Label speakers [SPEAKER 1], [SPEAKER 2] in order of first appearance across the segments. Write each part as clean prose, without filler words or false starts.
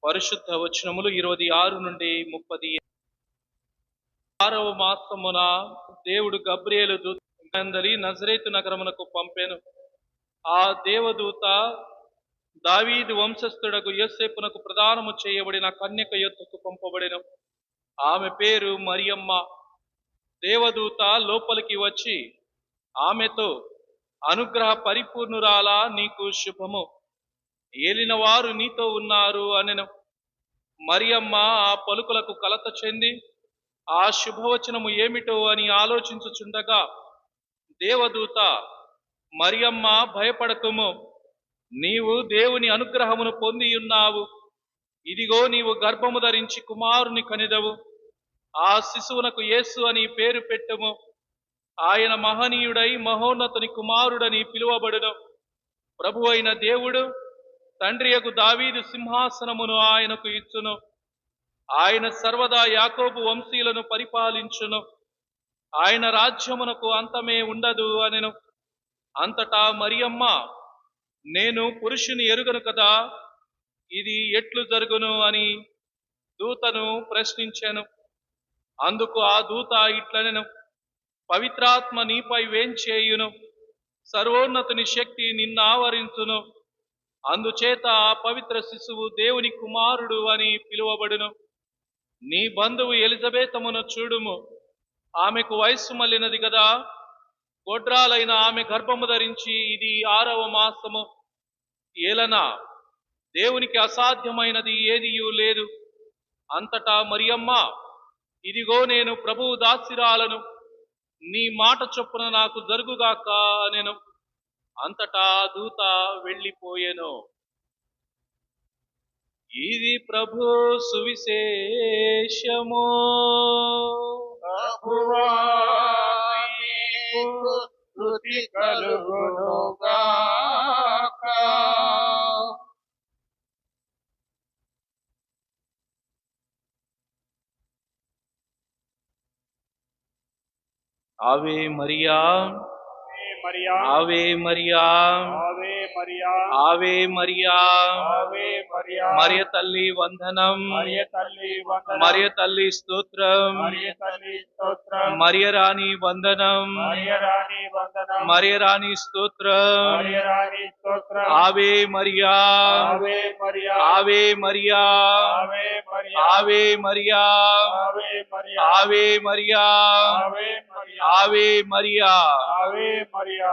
[SPEAKER 1] పరిశుద్ధ వచనములు 26 నుండి 36వ మాసమున దేవుడు గబ్రియేలు దూతని నజరేతు నగరమునకు పంపెను. ఆ దేవదూత దావీదు వంశస్థుడకు యోసేపునకు ప్రదానము చేయబడిన కన్యక యొద్దకు పంపబడెను. ఆమె పేరు మరియమ్మ. దేవదూత లోపలికి వచ్చి ఆమెతో, అనుగ్రహ పరిపూర్ణురాలా, నీకు శుభము, ఏలినవారు నీతో ఉన్నారు అనెను. మరియమ్మ ఆ పలుకులకు కలత చెంది ఆ శుభవచనము ఏమిటో అని ఆలోచించుచుండగా దేవదూత, మరియమ్మ భయపడకుము, నీవు దేవుని అనుగ్రహమును పొందియున్నావు. ఇదిగో నీవు గర్భము ధరించి కుమారుని కనిదవు. ఆ శిశువునకు యేసు అని పేరు పెట్టుము. ఆయన మహనీయుడై మహోన్నతుని కుమారుడని పిలువబడును. ప్రభు అయిన దేవుడు తండ్రియగు దావీదు సింహాసనమును ఆయనకు ఇచ్చును. ఆయన సర్వదా యాకోబు వంశీయులను పరిపాలించును. ఆయన రాజ్యమునకు అంతమే ఉండదు అనెను. అంతటా మరియమ్మ, నేను పురుషుని ఎరుగను కదా, ఇది ఎట్లు జరుగును అని దూతను ప్రశ్నించెను. అందుకు ఆ దూత ఇట్లనెను, పవిత్రాత్మ నీపై వేంచేయును, సర్వోన్నతుని శక్తి నిన్నావరించును. అందుచేత ఆ పవిత్ర శిశువు దేవుని కుమారుడు అని పిలువబడును. నీ బంధువు ఎలిజబెతమును చూడుము, ఆమెకు వయస్సు మళ్ళినది కదా, గొడ్రాలైన ఆమె గర్భము ధరించి ఇది 6వ మాసము. ఏలన దేవునికి అసాధ్యమైనది ఏదియూ లేదు. అంతటా మరియమ్మ, ఇదిగో నేను ప్రభువు దాసిరాలను, నీ మాట చొప్పున నాకు జరుగుగాక అనెను. అంతటా దూత వెళ్ళిపోయెను. ఇది ప్రభు సువిశేషము.
[SPEAKER 2] ప్రభువా నీకు స్తుతి కలుగునుగాక.
[SPEAKER 1] ఆవే మరియా,
[SPEAKER 2] మరియా,
[SPEAKER 1] ఆవే మరియా,
[SPEAKER 2] ఆవే మరియా,
[SPEAKER 1] ఆవే మరియా,
[SPEAKER 2] ఆవే మరియా.
[SPEAKER 1] మరియ తల్లి వందనం,
[SPEAKER 2] మరియ తల్లి వందనం,
[SPEAKER 1] మరియ తల్లి స్తోత్రం,
[SPEAKER 2] మరియ తల్లి స్తోత్రం,
[SPEAKER 1] మరియ రాణి వందనం,
[SPEAKER 2] మరియ రాణి వందనం,
[SPEAKER 1] మరియ రాణి స్తోత్రం.
[SPEAKER 2] మరియ రాణి స్తోత్రం.
[SPEAKER 1] ఆవే మరియా,
[SPEAKER 2] ఆవే మరియా,
[SPEAKER 1] ఆవే మరియా,
[SPEAKER 2] ఆవే మరియా,
[SPEAKER 1] ఆవే మరియా,
[SPEAKER 2] ఆవే మరియా,
[SPEAKER 1] ఆవే మరియా,
[SPEAKER 2] ఆవే మరియా,
[SPEAKER 1] ఆవే మరియా.
[SPEAKER 2] ఆవే మరియా.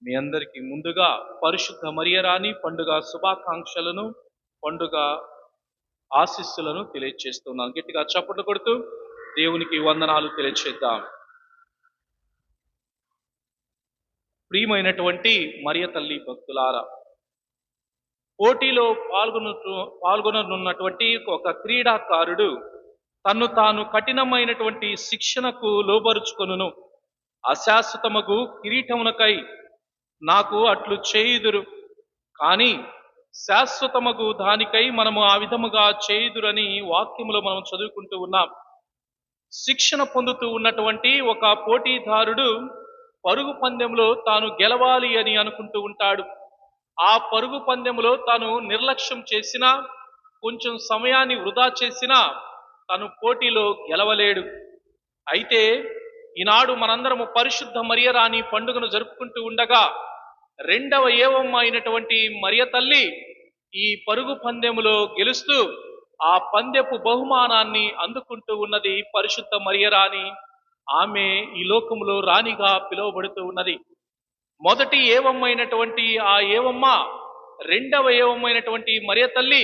[SPEAKER 1] మీ అందరికీ ముందుగా పరిశుద్ధ మరియరాణి పండుగ శుభాకాంక్షలను, పండుగ ఆశీస్సులను తెలియజేస్తున్నాను. గట్టిగా చప్పట్లు కొడుతూ దేవునికి వందనాలు తెలియజేద్దాం. ప్రియమైనటువంటి మరియ తల్లి భక్తులారా, పోటీలో పాల్గొననున్నటువంటి ఒక క్రీడాకారుడు తన్ను తాను కఠినమైనటువంటి శిక్షణకు లోబరుచుకొనును. అశాశ్వతమగు కిరీటమునకై నాకు అట్లు చేయుదురు, కానీ శాశ్వతమగు దానికై మనము ఆ విధముగా చేయుదురని వాక్యములో మనం చదువుకుంటూ ఉన్నాం. శిక్షణ పొందుతూ ఉన్నటువంటి ఒక పోటీదారుడు పరుగు పందెంలో తాను గెలవాలి అని అనుకుంటూ ఉంటాడు. ఆ పరుగు పందెంలో తాను నిర్లక్ష్యం చేసినా, కొంచెం సమయాన్ని వృధా చేసినా తను పోటీలో గెలవలేడు. అయితే ఈనాడు మనందరము పరిశుద్ధ మరియరాణి పండుగను జరుపుకుంటూ ఉండగా రెండవ ఏవమ్మ అయినటువంటి మరియ తల్లి ఈ పరుగు పందెములో గెలుస్తూ ఆ పందెపు బహుమానాన్ని అందుకుంటూ ఉన్నది పరిశుద్ధ మరియరాణి. ఆమె ఈ లోకములో రాణిగా పిలువబడుతూ ఉన్నది. మొదటి ఏవమ్మ అయినటువంటి ఆ ఏవమ్మ, రెండవ ఏవమ్మ అయినటువంటి మరియ తల్లి,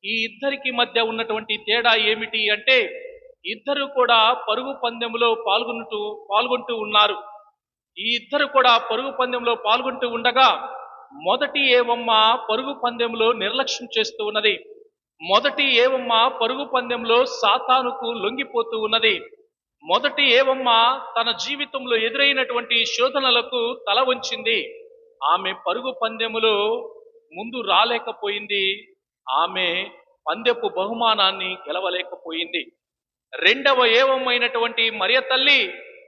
[SPEAKER 1] ఈ ఇద్దరికి మధ్య ఉన్నటువంటి తేడా ఏమిటి అంటే, ఇద్దరు కూడా పరుగు పందెంలో పాల్గొంటూ ఉన్నారు. ఈ ఇద్దరు కూడా పరుగు పందెంలో పాల్గొంటూ ఉండగా మొదటి ఏవమ్మ పరుగు పందెంలో నిర్లక్ష్యం చేస్తూ ఉన్నది. మొదటి ఏవమ్మ పరుగు పందెంలో సాతానుకు లొంగిపోతూ ఉన్నది. మొదటి ఏవమ్మ తన జీవితంలో ఎదురైనటువంటి శోధనలకు తల వంచింది. ఆమె పరుగు పందెములో ముందు రాలేకపోయింది. ఆమె పందెపు బహుమానాన్ని గెలవలేకపోయింది. రెండవ ఏవమ్మ అయినటువంటి మరియ తల్లి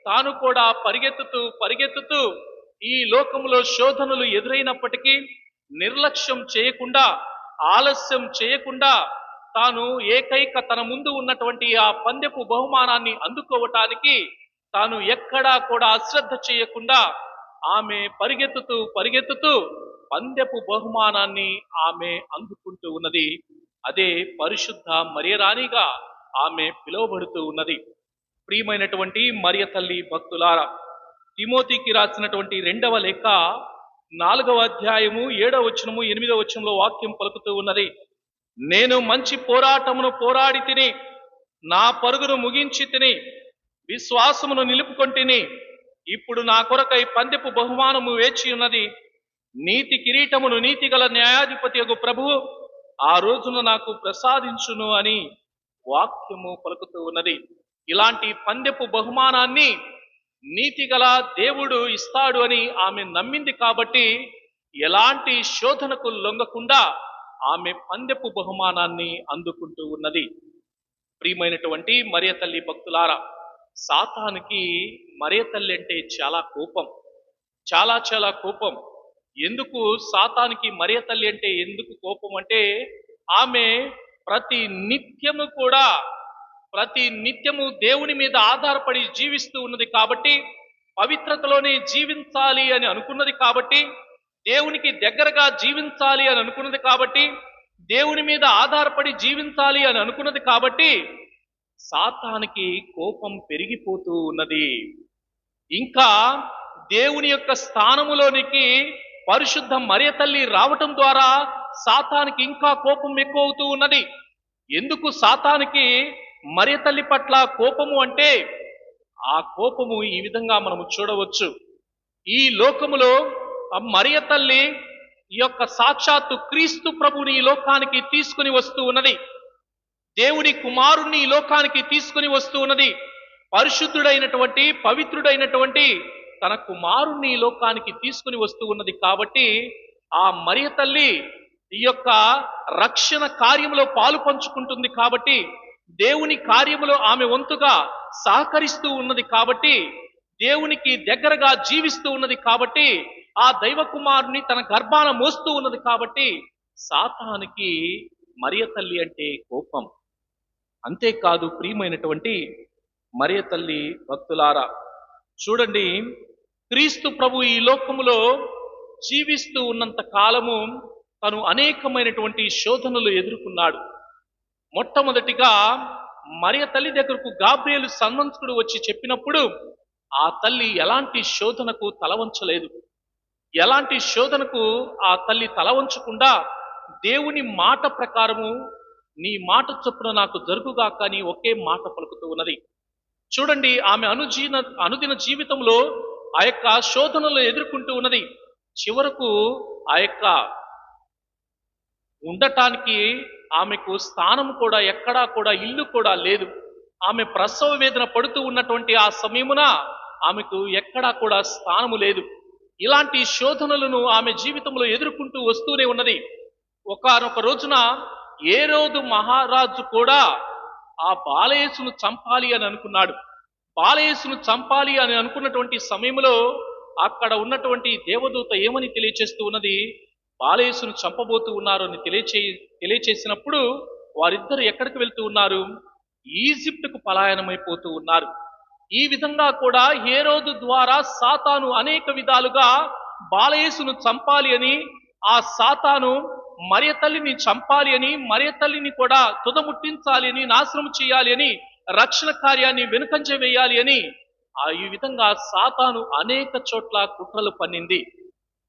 [SPEAKER 1] తాను కూడా పరిగెత్తుతూ ఈ లోకములో శోధనలు ఎదురైనప్పటికీ నిర్లక్ష్యం చేయకుండా ఆలస్యం చేయకుండా తాను ఏకైక తన ముందు ఉన్నటువంటి ఆ పందెపు బహుమానాన్ని అందుకోవటానికి తాను ఎక్కడా కూడా అశ్రద్ధ చేయకుండా ఆమె పరిగెత్తుతూ పందెపు బహుమానాన్ని ఆమె అందుకుంటూ ఉన్నది. అదే పరిశుద్ధ మరియరాణిగా ఆమె పిలువబడుతూ ఉన్నది. ప్రియమైనటువంటి మరియ తల్లి భక్తులారా, తిమోతికి రాసినటువంటి 2వ లేఖ 4వ అధ్యాయము 7వ వచనము 8వ వచనంలో వాక్యం పలుకుతూ ఉన్నది. నేను మంచి పోరాటమును పోరాడి తిని, నా పరుగును ముగించి తిని, విశ్వాసమును నిలుపుకొంటిని. ఇప్పుడు నా కొరకై పందెపు బహుమానము వేచి ఉన్నది. నీతి కిరీటమును నీతిగల న్యాయాధిపతియగు ప్రభువు ఆ రోజున నాకు ప్రసాదించును అని వాక్యము పలుకుతూ ఉన్నది. ఇలాంటి పందెపు బహుమానాన్ని నీతిగల దేవుడు ఇస్తాడు అని ఆమె నమ్మింది కాబట్టి ఎలాంటి శోధనకు లొంగకుండా ఆమె పందెపు బహుమానాన్ని అందుకుంటూ ఉన్నది. ప్రియమైనటువంటి మరియ తల్లి భక్తులారా, సాతానికి మరియ తల్లి అంటే చాలా కోపం, చాలా కోపం. ఎందుకు సాతానికి మరియ తల్లి అంటే ఎందుకు కోపం అంటే, ఆమె ప్రతి నిత్యము దేవుని మీద ఆధారపడి జీవిస్తూ ఉన్నది కాబట్టి, పవిత్రతలోనే జీవించాలి అని అనుకున్నది కాబట్టి, దేవునికి దగ్గరగా జీవించాలి అని అనుకున్నది కాబట్టి, దేవుని మీద ఆధారపడి జీవించాలి అని అనుకున్నది కాబట్టి సాతానికి కోపం పెరిగిపోతూ ఉన్నది. ఇంకా దేవుని యొక్క స్థానములోనికి పరిశుద్ధ మరియ తల్లి రావటం ద్వారా సాతానికి ఇంకా కోపం ఎక్కువవుతూ ఉన్నది. ఎందుకు సాతానికి మరియ తల్లి పట్ల కోపము అంటే, ఆ కోపము ఈ విధంగా మనము చూడవచ్చు. ఈ లోకములో మరియ తల్లి ఈ యొక్క సాక్షాత్తు క్రీస్తు ప్రభుని ఈ లోకానికి తీసుకుని వస్తూ ఉన్నది. దేవుని కుమారుణ్ణి ఈ లోకానికి తీసుకుని వస్తూ ఉన్నది. పరిశుద్ధుడైనటువంటి పవిత్రుడైనటువంటి తన కుమారుణ్ణి ఈ లోకానికి తీసుకుని వస్తూ ఉన్నది. కాబట్టి ఆ మరియ తల్లి ఈ యొక్క రక్షణ కార్యములో పాలు పంచుకుంటుంది కాబట్టి, దేవుని కార్యములో ఆమె వంతుగా సహకరిస్తూ ఉన్నది కాబట్టి, దేవునికి దగ్గరగా జీవిస్తూ ఉన్నది కాబట్టి, ఆ దైవ కుమారుని తన గర్భాన మోస్తూ ఉన్నది కాబట్టి సాతానికి మరియ తల్లి అంటే కోపం. అంతేకాదు ప్రియమైనటువంటి మరియ తల్లి భక్తులారా, చూడండి, క్రీస్తు ప్రభు ఈ లోకములో జీవిస్తూ ఉన్నంత కాలము తను అనేకమైనటువంటి శోధనలు ఎదుర్కొన్నాడు. మొట్టమొదటిగా మరియ తల్లి దగ్గరకు గాబ్రియేలు సన్మంతుడు వచ్చి చెప్పినప్పుడు ఆ తల్లి ఎలాంటి శోధనకు తలవంచలేదు. ఎలాంటి శోధనకు ఆ తల్లి తలవంచకుండా దేవుని మాట ప్రకారము నీ మాట చొప్పున నాకు జరుగుగాక అని ఒకే మాట పలుకుతూ ఉన్నది. చూడండి, ఆమె అనుదిన జీవితంలో ఆ యొక్క శోధనలు ఎదుర్కొంటూ ఉన్నది. చివరకు ఆ యొక్క ఉండటానికి ఆమెకు స్థానం కూడా ఎక్కడా కూడా ఇల్లు కూడా లేదు. ఆమె ప్రసవ వేదన పడుతూ ఉన్నటువంటి ఆ సమయమున ఆమెకు ఎక్కడా కూడా స్థానము లేదు. ఇలాంటి శోధనలను ఆమె జీవితంలో ఎదుర్కొంటూ వస్తూనే ఉన్నది. ఒకానొక రోజున హేరోదు మహారాజు కూడా ఆ బాలయేసును చంపాలి అని అనుకున్నాడు. బాలయేసును చంపాలి అని అనుకున్నటువంటి సమయంలో అక్కడ ఉన్నటువంటి దేవదూత ఏమని తెలియచేస్తూ ఉన్నది, బాలయేసును చంపబోతూ ఉన్నారు అని తెలియచేసినప్పుడు వారిద్దరు ఎక్కడికి వెళ్తూ ఉన్నారు? ఈజిప్టుకు పలాయనమైపోతూ ఉన్నారు. ఈ విధంగా కూడా హేరోదు ద్వారా సాతాను అనేక విధాలుగా బాలయేసును చంపాలి అని, ఆ సాతాను మరియ తల్లిని చంపాలి అని, మరియ తల్లిని కూడా తుదముట్టించాలి అని, నాశనం చేయాలి అని, రక్షణ కార్యాన్ని వెనుకంజ వేయాలి అని ఈ విధంగా సాతాను అనేక చోట్ల కుట్రలు పన్నింది.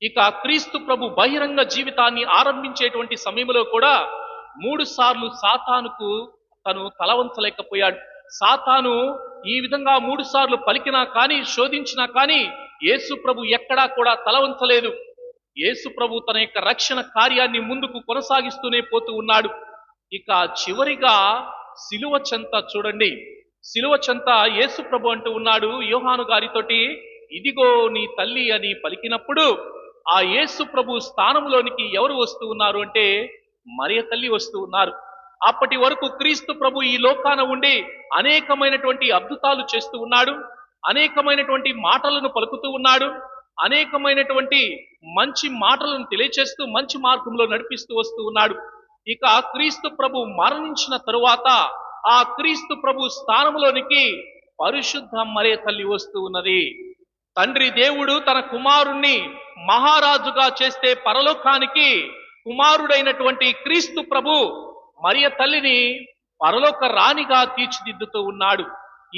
[SPEAKER 1] ఇక క్రీస్తు ప్రభు బహిరంగ జీవితాన్ని ఆరంభించేటువంటి సమయంలో కూడా 3 సార్లు సాతానుకు తను తలవంచలేకపోయాడు. సాతాను ఈ విధంగా 3 సార్లు పలికినా కానీ, శోధించినా కానీ యేసు ప్రభు ఎక్కడా కూడా తలవంచలేదు. యేసు ప్రభు తన యొక్క రక్షణ కార్యాన్ని ముందుకు కొనసాగిస్తూనే పోతూ ఉన్నాడు. ఇక చివరిగా సిలువ చెంత చూడండి, సిలువ చెంత యేసు ప్రభు అంటూ ఉన్నాడు యోహాను గారితోటి, ఇదిగో నీ తల్లి అని పలికినప్పుడు ఆ యేసు ప్రభు స్థానంలోనికి ఎవరు వస్తూ ఉన్నారు అంటే మరియ తల్లి వస్తూ ఉన్నారు. అప్పటి వరకు క్రీస్తు ప్రభు ఈ లోకాన ఉండి అనేకమైనటువంటి అద్భుతాలు చేస్తూ ఉన్నాడు, అనేకమైనటువంటి మాటలను పలుకుతూ ఉన్నాడు, అనేకమైనటువంటి మంచి మాటలను తెలియచేస్తూ మంచి మార్గంలో నడిపిస్తూ వస్తూ ఉన్నాడు. ఇక క్రీస్తు ప్రభు మరణించిన తరువాత ఆ క్రీస్తు ప్రభు స్థానంలోనికి పరిశుద్ధ మరియ తల్లి వస్తూ ఉన్నది. తండ్రి దేవుడు తన కుమారుణ్ణి మహారాజుగా చేస్తే పరలోకానికి కుమారుడైనటువంటి క్రీస్తు ప్రభు మరియ తల్లిని పరలోక రాణిగా తీర్చిదిద్దుతూ ఉన్నాడు.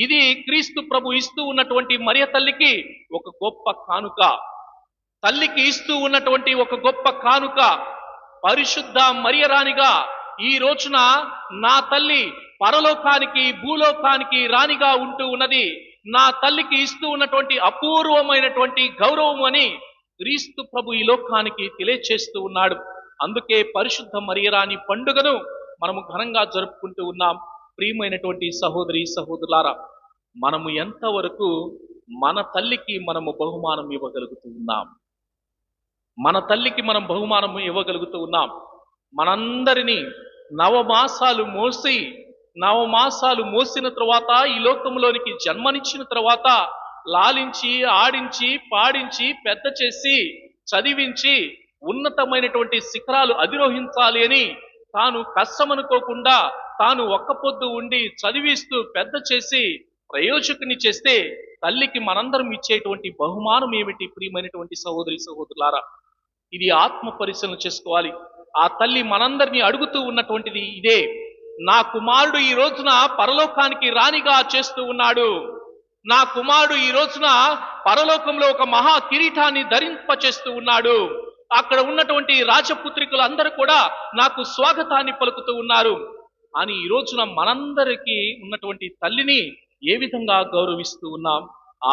[SPEAKER 1] ఇది క్రీస్తు ప్రభు ఇస్తూ ఉన్నటువంటి మరియ తల్లికి ఒక గొప్ప కానుక. తల్లికి ఇస్తూ ఉన్నటువంటి ఒక గొప్ప కానుక. పరిశుద్ధ మరియ రాణిగా ఈ రోజున నా తల్లి పరలోకానికి భూలోకానికి రాణిగా ఉంటూ ఉన్నది. నా తల్లికి ఇస్తూ ఉన్నటువంటి అపూర్వమైనటువంటి గౌరవం అని క్రీస్తు ప్రభు ఈ లోకానికి తెలియచేస్తూ ఉన్నాడు. అందుకే పరిశుద్ధ మరియ రాణి పండుగను మనము ఘనంగా జరుపుకుంటూ ఉన్నాం. ప్రియమైనటువంటి సహోదరి సహోదరులారా, మనము ఎంతవరకు మన తల్లికి మనము బహుమానం ఇవ్వగలుగుతూ ఉన్నాం? మన తల్లికి మనం బహుమానం ఇవ్వగలుగుతూ ఉన్నాం. మనందరినీ నవమాసాలు మోసిన తర్వాత ఈ లోకంలోనికి జన్మనిచ్చిన తర్వాత లాలించి ఆడించి పాడించి పెద్ద చేసి చదివించి ఉన్నతమైనటువంటి శిఖరాలు అధిరోహించాలి అని తాను కష్టమనుకోకుండా తాను ఒక్క పొద్దు ఉండి చదివిస్తూ పెద్ద చేసి ప్రయోజకుని చేస్తే తల్లికి మనందరం ఇచ్చేటువంటి బహుమానం ఏమిటి? ప్రియమైనటువంటి సహోదరి సహోదరులారా, ఇది ఆత్మ పరిశీలన చేసుకోవాలి. ఆ తల్లి మనందరినీ అడుగుతూ ఉన్నటువంటిది ఇదే. నా కుమారుడు ఈ రోజున పరలోకానికి రాణిగా చేస్తూ ఉన్నాడు. నా కుమారుడు ఈ రోజున పరలోకంలో ఒక మహా కిరీటాన్ని ధరింపచేస్తూ ఉన్నాడు. అక్కడ ఉన్నటువంటి రాజపుత్రికలు అందరూ కూడా నాకు స్వాగతాన్ని పలుకుతూ ఉన్నారు అని ఈ రోజున మనందరికీ ఉన్నటువంటి తల్లిని ఏ విధంగా గౌరవిస్తూ ఉన్నాం?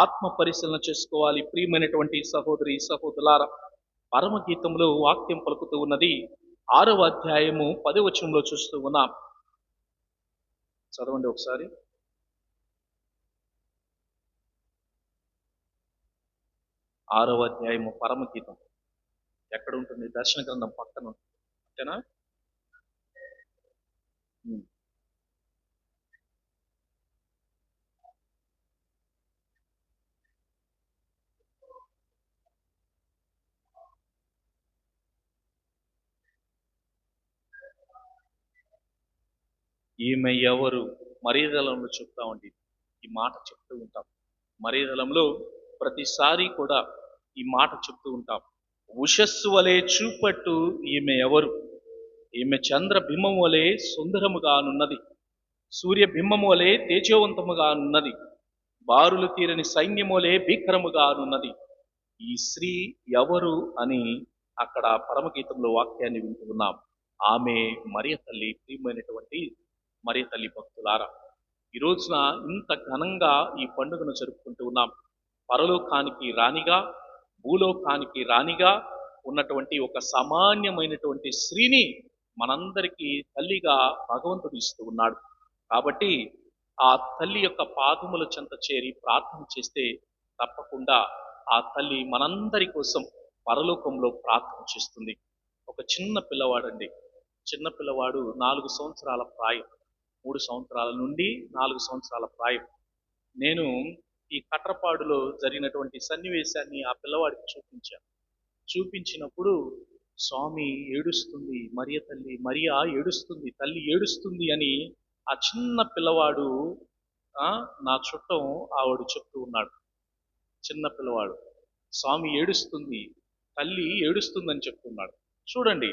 [SPEAKER 1] ఆత్మ పరిశీలన చేసుకోవాలి. ప్రియమైనటువంటి సహోదరి సహోదరులారా, పరమగీతంలో వాక్యం పలుకుతూ ఉన్నది. 6వ అధ్యాయము 10వ వచనంలో చూస్తూ ఉన్నాం. చదవండి ఒకసారి. 6వ అధ్యాయము పరమగీతం ఎక్కడ ఉంటుంది? దర్శన గ్రంథం పక్కన ఉంటుంది, అంతేనా? ఈమె ఎవరు? మరీదలంలో చెప్తా ఉండి ఈ మాట చెప్తూ ఉంటాం. మరీదలంలో ప్రతిసారి కూడా ఈ మాట చెప్తూ ఉంటాం. ఉషస్సు వలె చూపట్టు ఈమె ఎవరు? ఈమె చంద్రబింబం వలె సుందరముగానున్నది, సూర్యబింబము వలె తేజవంతముగానున్నది, బారులు తీరని సైన్యము వలె భీకరముగానున్నది. ఈ స్త్రీ ఎవరు అని అక్కడ పరమగీతంలో వాక్యాన్ని వింటున్నాం. ఆమె మరియ తల్లి. ప్రియమైనటువంటి మరియ తల్లి భక్తులారా, ఈ రోజున ఇంత ఘనంగా ఈ పండుగను జరుపుకుంటూ ఉన్నాం. పరలోకానికి రాణిగా భూలోకానికి రాణిగా ఉన్నటువంటి ఒక సామాన్యమైనటువంటి స్త్రీని మనందరికీ తల్లిగా భగవంతుడు ఇస్తూ ఉన్నాడు. కాబట్టి ఆ తల్లి యొక్క పాదముల చెంత చేరి ప్రార్థన చేస్తే తప్పకుండా ఆ తల్లి మనందరి కోసం పరలోకంలో ప్రార్థన చేస్తుంది. ఒక చిన్న పిల్లవాడండి, చిన్న పిల్లవాడు 4 సంవత్సరాల ప్రాయం, 3 సంవత్సరాల నుండి 4 సంవత్సరాల ప్రాయం. నేను ఈ కట్రపాడులో జరిగినటువంటి సన్నివేశాన్ని ఆ పిల్లవాడికి చూపించినప్పుడు స్వామి ఏడుస్తుంది, మరియా ఏడుస్తుంది, తల్లి ఏడుస్తుంది అని ఆ చిన్న పిల్లవాడు నా చుట్టం ఆవిడ చెప్తూ ఉన్నాడు. చిన్న పిల్లవాడు స్వామి ఏడుస్తుంది, తల్లి ఏడుస్తుందని చెప్తున్నాడు. చూడండి,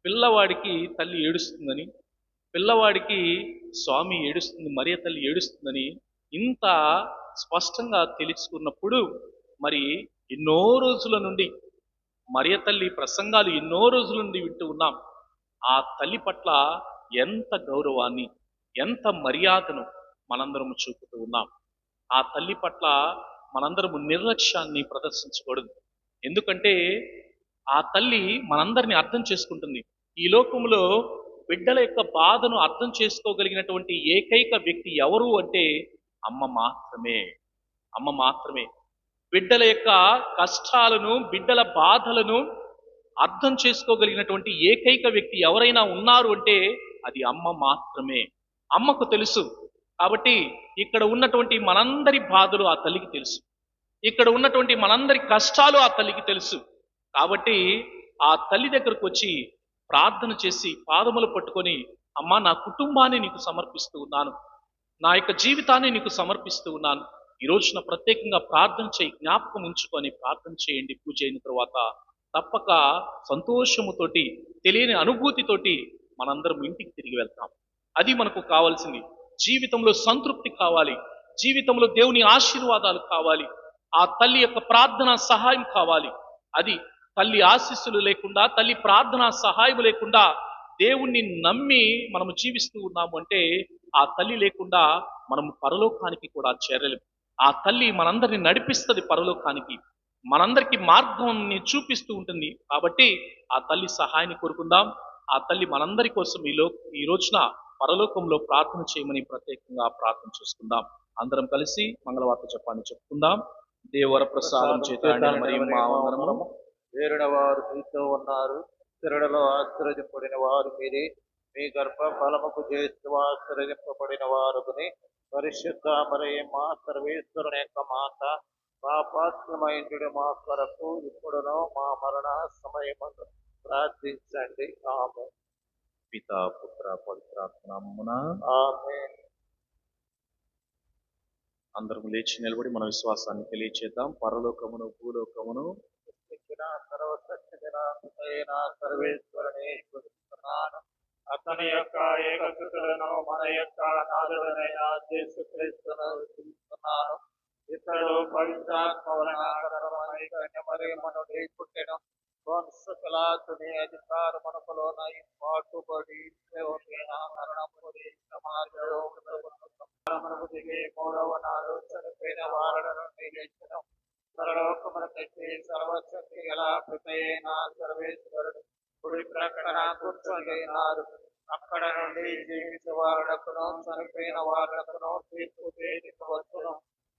[SPEAKER 1] పిల్లవాడికి తల్లి ఏడుస్తుందని, పిల్లవాడికి స్వామి ఏడుస్తుంది, మరియ తల్లి ఏడుస్తుందని ఇంత స్పష్టంగా తెలుసుకున్నప్పుడు మరి ఎన్నో రోజుల నుండి మరియ తల్లి ప్రసంగాలు ఎన్నో రోజుల నుండి వింటూ ఉన్నాం. ఆ తల్లి పట్ల ఎంత గౌరవాన్ని, ఎంత మర్యాదను మనందరము చూపుతూ ఉన్నాం. ఆ తల్లి పట్ల మనందరము నిర్లక్ష్యాన్ని ప్రదర్శించకూడదు. ఎందుకంటే ఆ తల్లి మనందరినీ అర్థం చేసుకుంటుంది. ఈ లోకంలో బిడ్డల యొక్క బాధను అర్థం చేసుకోగలిగినటువంటి ఏకైక వ్యక్తి ఎవరు అంటే అమ్మ మాత్రమే. అమ్మ మాత్రమే. బిడ్డల యొక్క కష్టాలను, బిడ్డల బాధలను అర్థం చేసుకోగలిగినటువంటి ఏకైక వ్యక్తి ఎవరైనా ఉన్నారు అంటే అది అమ్మ మాత్రమే. అమ్మకు తెలుసు. కాబట్టి ఇక్కడ ఉన్నటువంటి మనందరి బాధలు ఆ తల్లికి తెలుసు, ఇక్కడ ఉన్నటువంటి మనందరి కష్టాలు ఆ తల్లికి తెలుసు. కాబట్టి ఆ తల్లి దగ్గరకు వచ్చి ప్రార్థన చేసి పాదములు పట్టుకొని, అమ్మా నా కుటుంబాన్ని నీకు సమర్పిస్తూ ఉన్నాను, నా యొక్క జీవితాన్ని నీకు సమర్పిస్తూ ఉన్నాను, ఈ రోజున ప్రత్యేకంగా ప్రార్థన చేయి, జ్ఞాపకం ఉంచుకొని ప్రార్థన చేయండి. పూజ అయిన తర్వాత తప్పక సంతోషముతోటి, తెలియని అనుభూతితోటి మనందరం ఇంటికి తిరిగి వెళ్తాం. అది మనకు కావాల్సింది. జీవితంలో సంతృప్తి కావాలి, జీవితంలో దేవుని ఆశీర్వాదాలు కావాలి, ఆ తల్లి యొక్క ప్రార్థన సహాయం కావాలి. అది తల్లి ఆశీస్సులు లేకుండా, తల్లి ప్రార్థన సహాయం లేకుండా దేవుణ్ణి నమ్మి మనము జీవిస్తూ ఉన్నాము అంటే, ఆ తల్లి లేకుండా మనము పరలోకానికి కూడా చేరలేము. ఆ తల్లి మనందరిని నడిపిస్తుంది పరలోకానికి, మనందరికీ మార్గాన్ని చూపిస్తూ ఉంటుంది. కాబట్టి ఆ తల్లి సహాయాన్ని కోరుకుందాం. ఆ తల్లి మనందరి కోసం ఈ రోజున పరలోకంలో ప్రార్థన చేయమని ప్రత్యేకంగా ప్రార్థన చేసుకుందాం. అందరం కలిసి మంగళవార్త జపాన్ని చెప్పుకుందాం. దేవర ప్రసాదం చేత మరియు మా వందనము.
[SPEAKER 3] వేరిన వారు మీతో ఉన్నారు, స్థిరడలో ఆశ్చర్యపడిన వారు మీరే. మీ గర్భ ఫలముకు చేస్తూ ఆశ్చర్యింపబడిన వారుని పరిశుద్ధ మరియమ్మ సర్వేశ్వరుని యొక్క మాత, పాపాత్మైండు మా కొరకు ఇప్పుడును మా మరణ సమయమున ప్రార్థించండి. ఆమేన్.
[SPEAKER 1] పితా పుత్ర పవిత్రాత్మ నామమున
[SPEAKER 3] ఆమేన్.
[SPEAKER 1] అందరం లేచి నిలబడి మన విశ్వాసాన్ని తెలియచేద్దాం. పరలోకమును భూలోకమును
[SPEAKER 3] సర్వసత్యమైన సర్వేశ్వరుని స్తుతిస్తున్నాను.
[SPEAKER 2] అతని యొక్క ఏకసుతులను మన యొక్క నాథుడైన యేసుక్రీస్తును
[SPEAKER 3] స్తుతిస్తున్నాను. ఇతడు పవిత్రాత్మ వలన గర్భమై కన్యమరియమ్మను పుట్టెను. వంశకలాతుని అధికారమునకు లోనై పాటుబడి దేవుని మరణముడి సమాధిలో మరణమునకు దిగి మూడవ నాడు చనిపోయిన వారుల నుండి లేచెను. పరలోకమునకెక్కి సర్వశక్తి గల పితయైన సర్వేశ్వరుడు కుడి ప్రక్కన కూర్చొని ఉన్నారు. అక్కడ నుండి జీవించే వారులకును చనిపోయిన వారులకును తీర్పు తీర్చవచ్చును.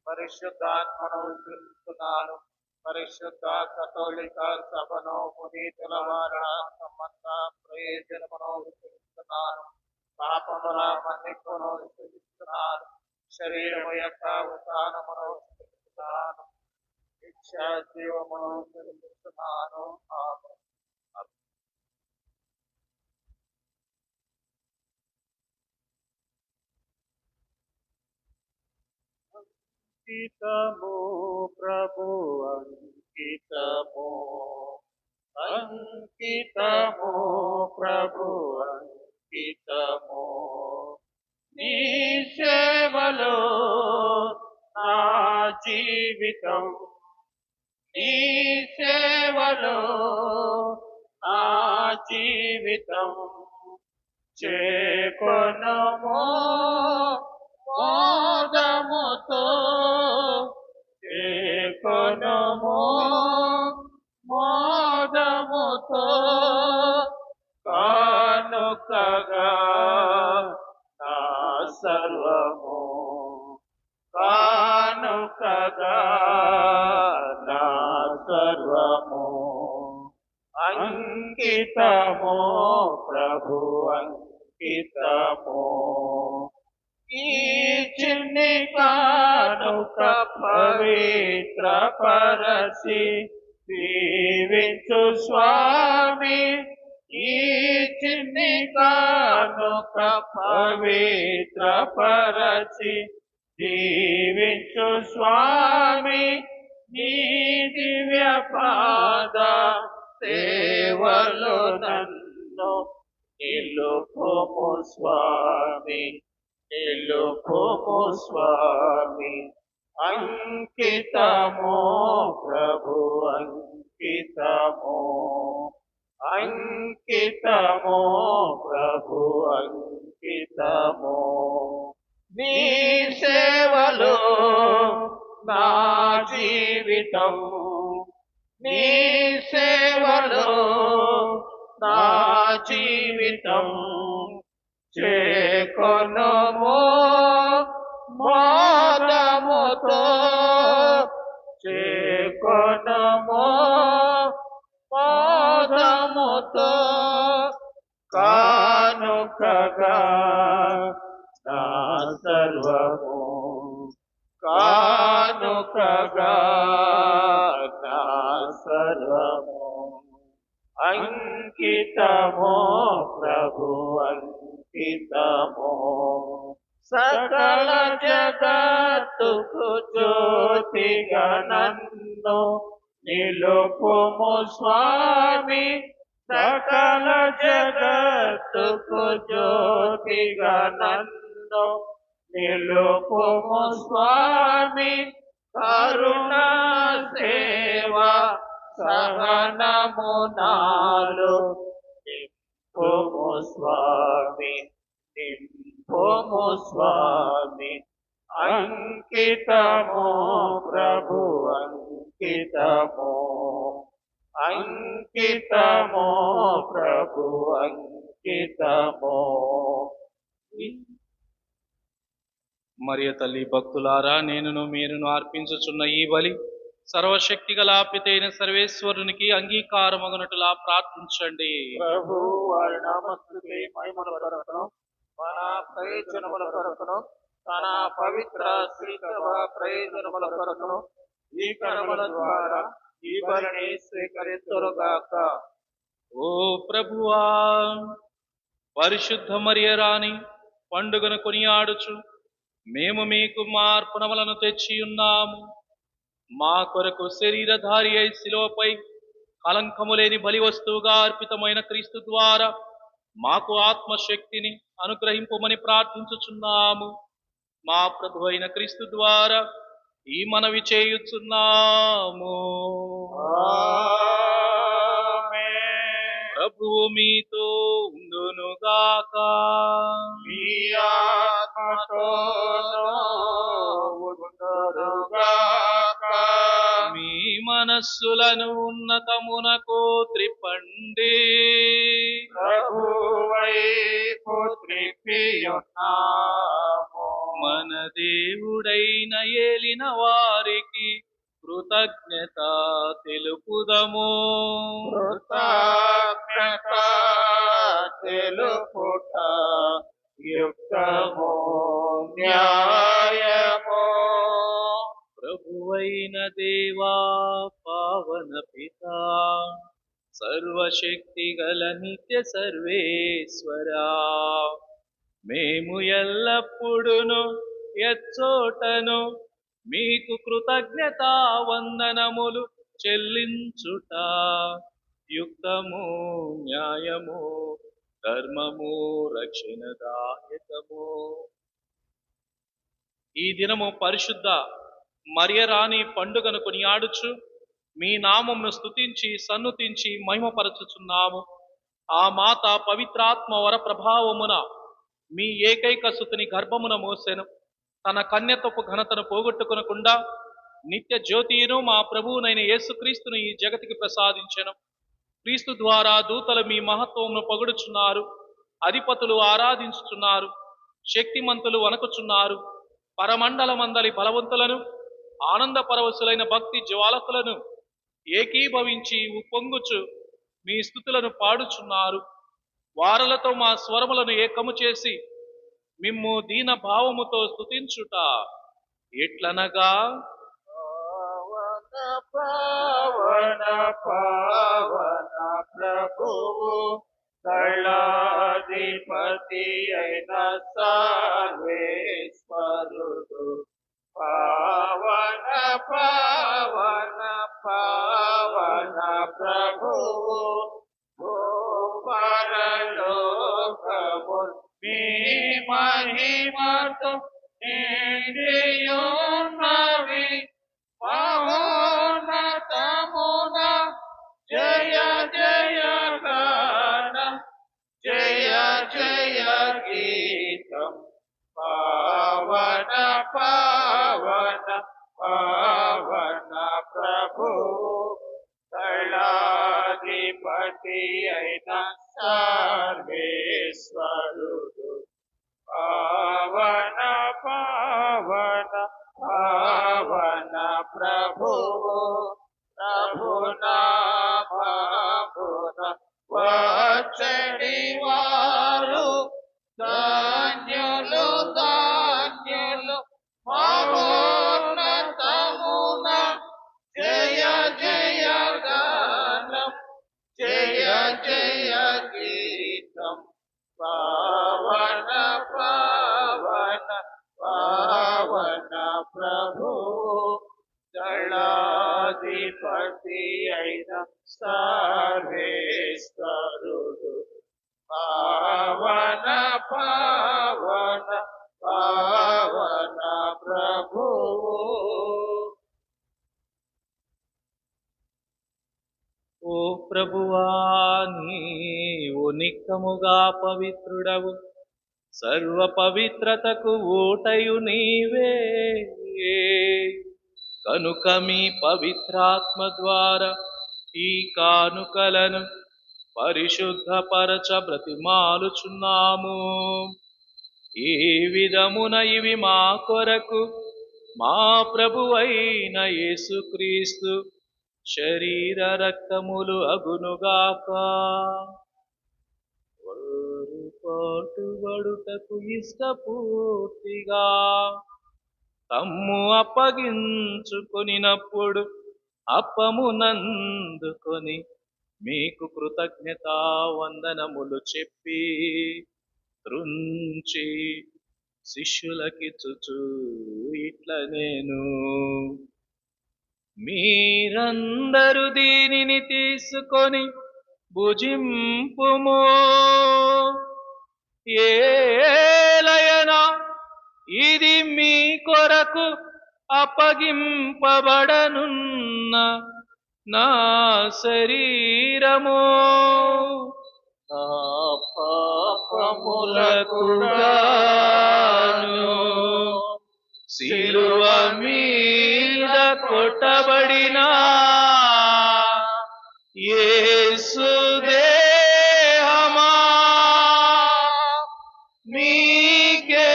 [SPEAKER 3] పరిశుద్ధాత్మను విశ్వసిస్తున్నాను. పరిశుద్ధ కథోలిక సభను పునీతుల వారణ సంబంధ ప్రయోజనమును విశ్వసిస్తున్నాను. పాపముల మన్నిపును విశ్వసిస్తున్నాను. శరీరము యొక్క ఉత్థానమును విశ్వసిస్తున్నాను. నిత్య జీవమును విశ్వసిస్తున్నాను. ఆమేన్. అంకితము ప్రభు అంకితము, అంకితము ప్రభు అంకితము, నీ సేవలో నా జీవితం, నీ సేవలో నా జీవితం, చేకొనుము మోదముతో, చేకొనుము మోదముతో, కానుకగా నా సర్వము, కానుకగా నా సర్వము, అంకితము ప్రభు అంకితము. ఈ చిన్ని కానుక పవిత్ర పరచి దీవించు స్వామి, ఈ చిన్ని కానుక పవిత్ర పరచి దీవించు స్వామి, నీ దివ్య పాద సేవలో నన్ను నిలుపుము స్వామి, నిలుపుము స్వామి. అంకితము ప్రభు అంకితము, అంకితము ప్రభు అంకితము. నీ సేవలో నా జీవితం, నీ సేవలో నా జీవితం, చేకొనుము మోదముతో, చేకొనుము మోదముతో, కానుకగా నా సర్వము, కానుకగా నా సర్వము, అంకితము అంకితము ప్రభు అంకితము సకల జగత్తుకు జ్యోతిగా నన్ను నిలుపుము స్వామి సకల జగత్తుకు జ్యోతిగా నన్ను నిలుపుము స్వామి కరుణా సేవ సహనము నాలు నింపుము స్వామి నింపుము స్వామి అంకితము ప్రభు అంకితము అంకితము ప్రభు అంకితము
[SPEAKER 1] మరియ తల్లి భక్తులారా, నేనును మీరును అర్పించుచున్న ఈ బలి సర్వశక్తి గల పితైన సర్వేశ్వరునికి అంగీకారమగునట్టులా ప్రార్థించండి.
[SPEAKER 3] ప్రభు వారి నామస్తుతి మహిమల కొరకును మన ప్రయోజనముల కొరకును తన పవిత్ర శ్రీసభ ప్రయోజనముల కొరకును ఈ కర్మల ద్వారా ఈ బలిని స్వీకరింతురుగాక.
[SPEAKER 1] ఓ ప్రభువా, పరిశుద్ధ మరియ రాణి పండుగను కొనియాడుచు మేము మీకు మా అర్పణములను తెచ్చి ఉన్నాము. మా కొరకు శరీరధారి అయి శిలువపై కలంకము లేని బలి వస్తువుగా అర్పితమైన క్రీస్తు ద్వారా మాకు ఆత్మశక్తిని అనుగ్రహింపమని ప్రార్థించుచున్నాము. మా ప్రభు అయిన క్రీస్తు ద్వారా ఈ మనవి చేయుచున్నాము. ప్రభువు మీతో ఉండునుగాక.
[SPEAKER 3] మీ ఆత్మతోనూ ఉండునుగాక.
[SPEAKER 1] మీ మనస్సులను ఉన్నతమునకు త్రిప్పండి.
[SPEAKER 3] ప్రభువైపు త్రిప్పియున్నాము.
[SPEAKER 1] మన దేవుడైన ఏలిన వారికి కృతజ్ఞత తెలుపుదము.
[SPEAKER 3] కృతజ్ఞత తెలుపుట యుక్తము న్యాయము.
[SPEAKER 1] ప్రభువైన దేవా, పావన పితా, సర్వశక్తి గల నిత్య సర్వేశ్వరా, మేము ఎల్లప్పుడును ఎచ్చోటను మీకు కృతజ్ఞతా వందనములు చెల్లించుట యుక్తము న్యాయము ధర్మము రక్షణదాయకము. ఈ దినము పరిశుద్ధ మరియ రాణి పండుగను కొనియాడుచు మీ నామమును స్తుతించి సన్నుతించి మహిమపరచుచున్నాము. ఆ మాత పవిత్రాత్మ వర ప్రభావమున మీ ఏకైక సుతుని గర్భమున మోసెను. తన కన్యత్వపు ఘనతను పోగొట్టుకొనకుండా నిత్య జ్యోతిను మా ప్రభువునైన యేసుక్రీస్తును ఈ జగతికి ప్రసాదించెను. క్రీస్తు ద్వారా దూతలు మీ మహత్వమును పొగడుచున్నారు, అధిపతులు ఆరాధించుచున్నారు, శక్తిమంతులు వణకుచున్నారు. పరమండలమందలి బలవంతులను ఆనంద పరవశులైన భక్తి జ్వాలకులను ఏకీభవించి ఉప్పొంగుచు మీ స్తుతులను పాడుచున్నారు. వారలతో మా స్వరములను ఏకము చేసి మిమ్ము దీన భావముతో స్తుతించుట ఎట్లనగా,
[SPEAKER 3] పావన పావన ప్రభువు దళాధిపతి అయిన సర్వేశ్వరుడు. పావన పావన పావన ప్రభువు పరలోకము మీ మహిమతో నిండియున్నవి. మహోన్నతమున జయ జయ గానం జయ జయ గీతం. పావన పావన పావన ప్రభు దళాధిపతి అయిన సర్వేశ్వరుడు. పావన పావన పావన ప్రభువు ప్రభునామమున వచ్చడి వారు ధన్యులు. పావన పావన ప్రభువు
[SPEAKER 1] ఓ ప్రభువా, నీవు నిక్కముగా పవిత్రుడవు, సర్వ పవిత్రతకు ఊటయు నీవే. కనుక మీ పవిత్రాత్మ ద్వారా ఈ కానుకలను పరిశుద్ధపరచ బ్రతిమాలుచున్నాము. ఈ విధమున ఇవి మా కొరకు మా ప్రభువైన యేసుక్రీస్తు శరీర రక్తములు అగునుగాక. వారు పాటుబడుటకు ఇష్టపూర్తిగా తమ్ము అప్పగించుకొనినప్పుడు అప్పమునందుకొని మీకు కృతజ్ఞతా వందనములు చెప్పి త్రుంచి శిష్యులకిచ్చుచు ఇట్ల నేను, మీరందరూ దీనిని తీసుకొని భుజింపుము. ఏలయనా ఇది మీ కొరకు అప్పగింపబడనున్న నా శరీరము.
[SPEAKER 3] నా పాపములకు
[SPEAKER 1] పాపములకుగాను శిలువ మీద కొట్టబడిన యేసు దేహమా మీకే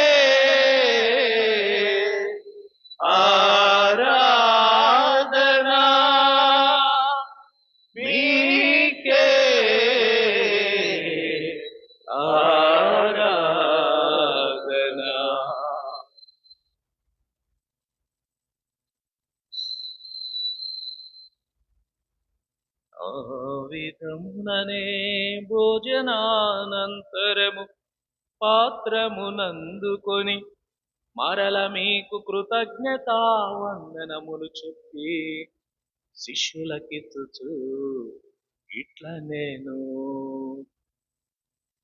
[SPEAKER 1] ఆరాధన, మీకే ఆరాధన. ఆ విధముననే భోజనానంతరము పాత్రమునందుకొని మరల మీకు కృతజ్ఞతా వందనములు చెప్పి శిష్యులకిచ్చుచు ఇట్ల నేను,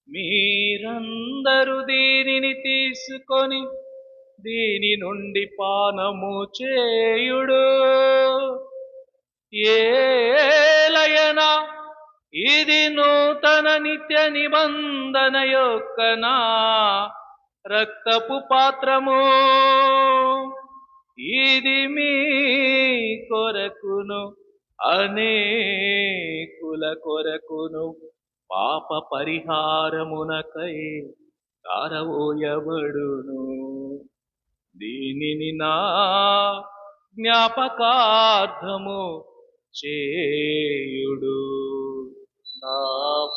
[SPEAKER 1] మీరందరూ దీనిని తీసుకొని దీని నుండి పానము చేయుడు. ఏలయనా ఇది నూతన నిత్య నిబంధన యొక్క నా రక్తపు పాత్రము. ఇది మీ కొరకును అనేకుల కొరకును పాప పరిహారమునకై కారవోయబడును. దీనిని నా జ్ఞాపకార్థము చేయుడు.
[SPEAKER 3] నా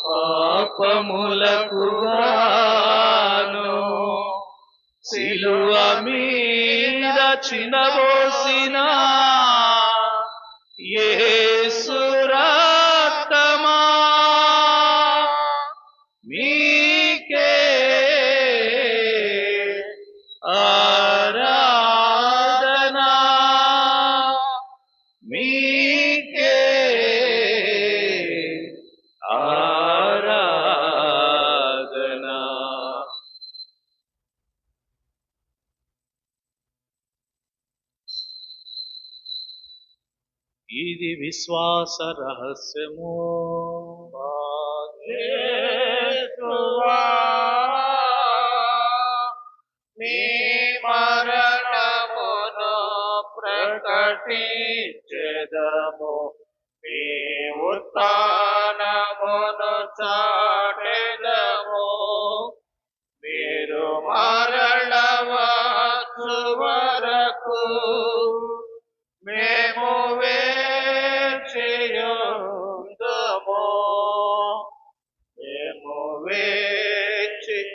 [SPEAKER 1] పాపములకు గాను శిలువ మీద చినబోసిన యేసు రక్తమా మీకే ఆరాధన, మీకే ఆరాధన. ఇది విశ్వాస రహస్యము.
[SPEAKER 3] యేసువా నీ మరణమును ప్రకటించెదము, నీ ఉత్థానమును చాటెదము. మీరు మరలవచ్చు వరకు మేము వేచియుందుము, మేము వేచియుందుము.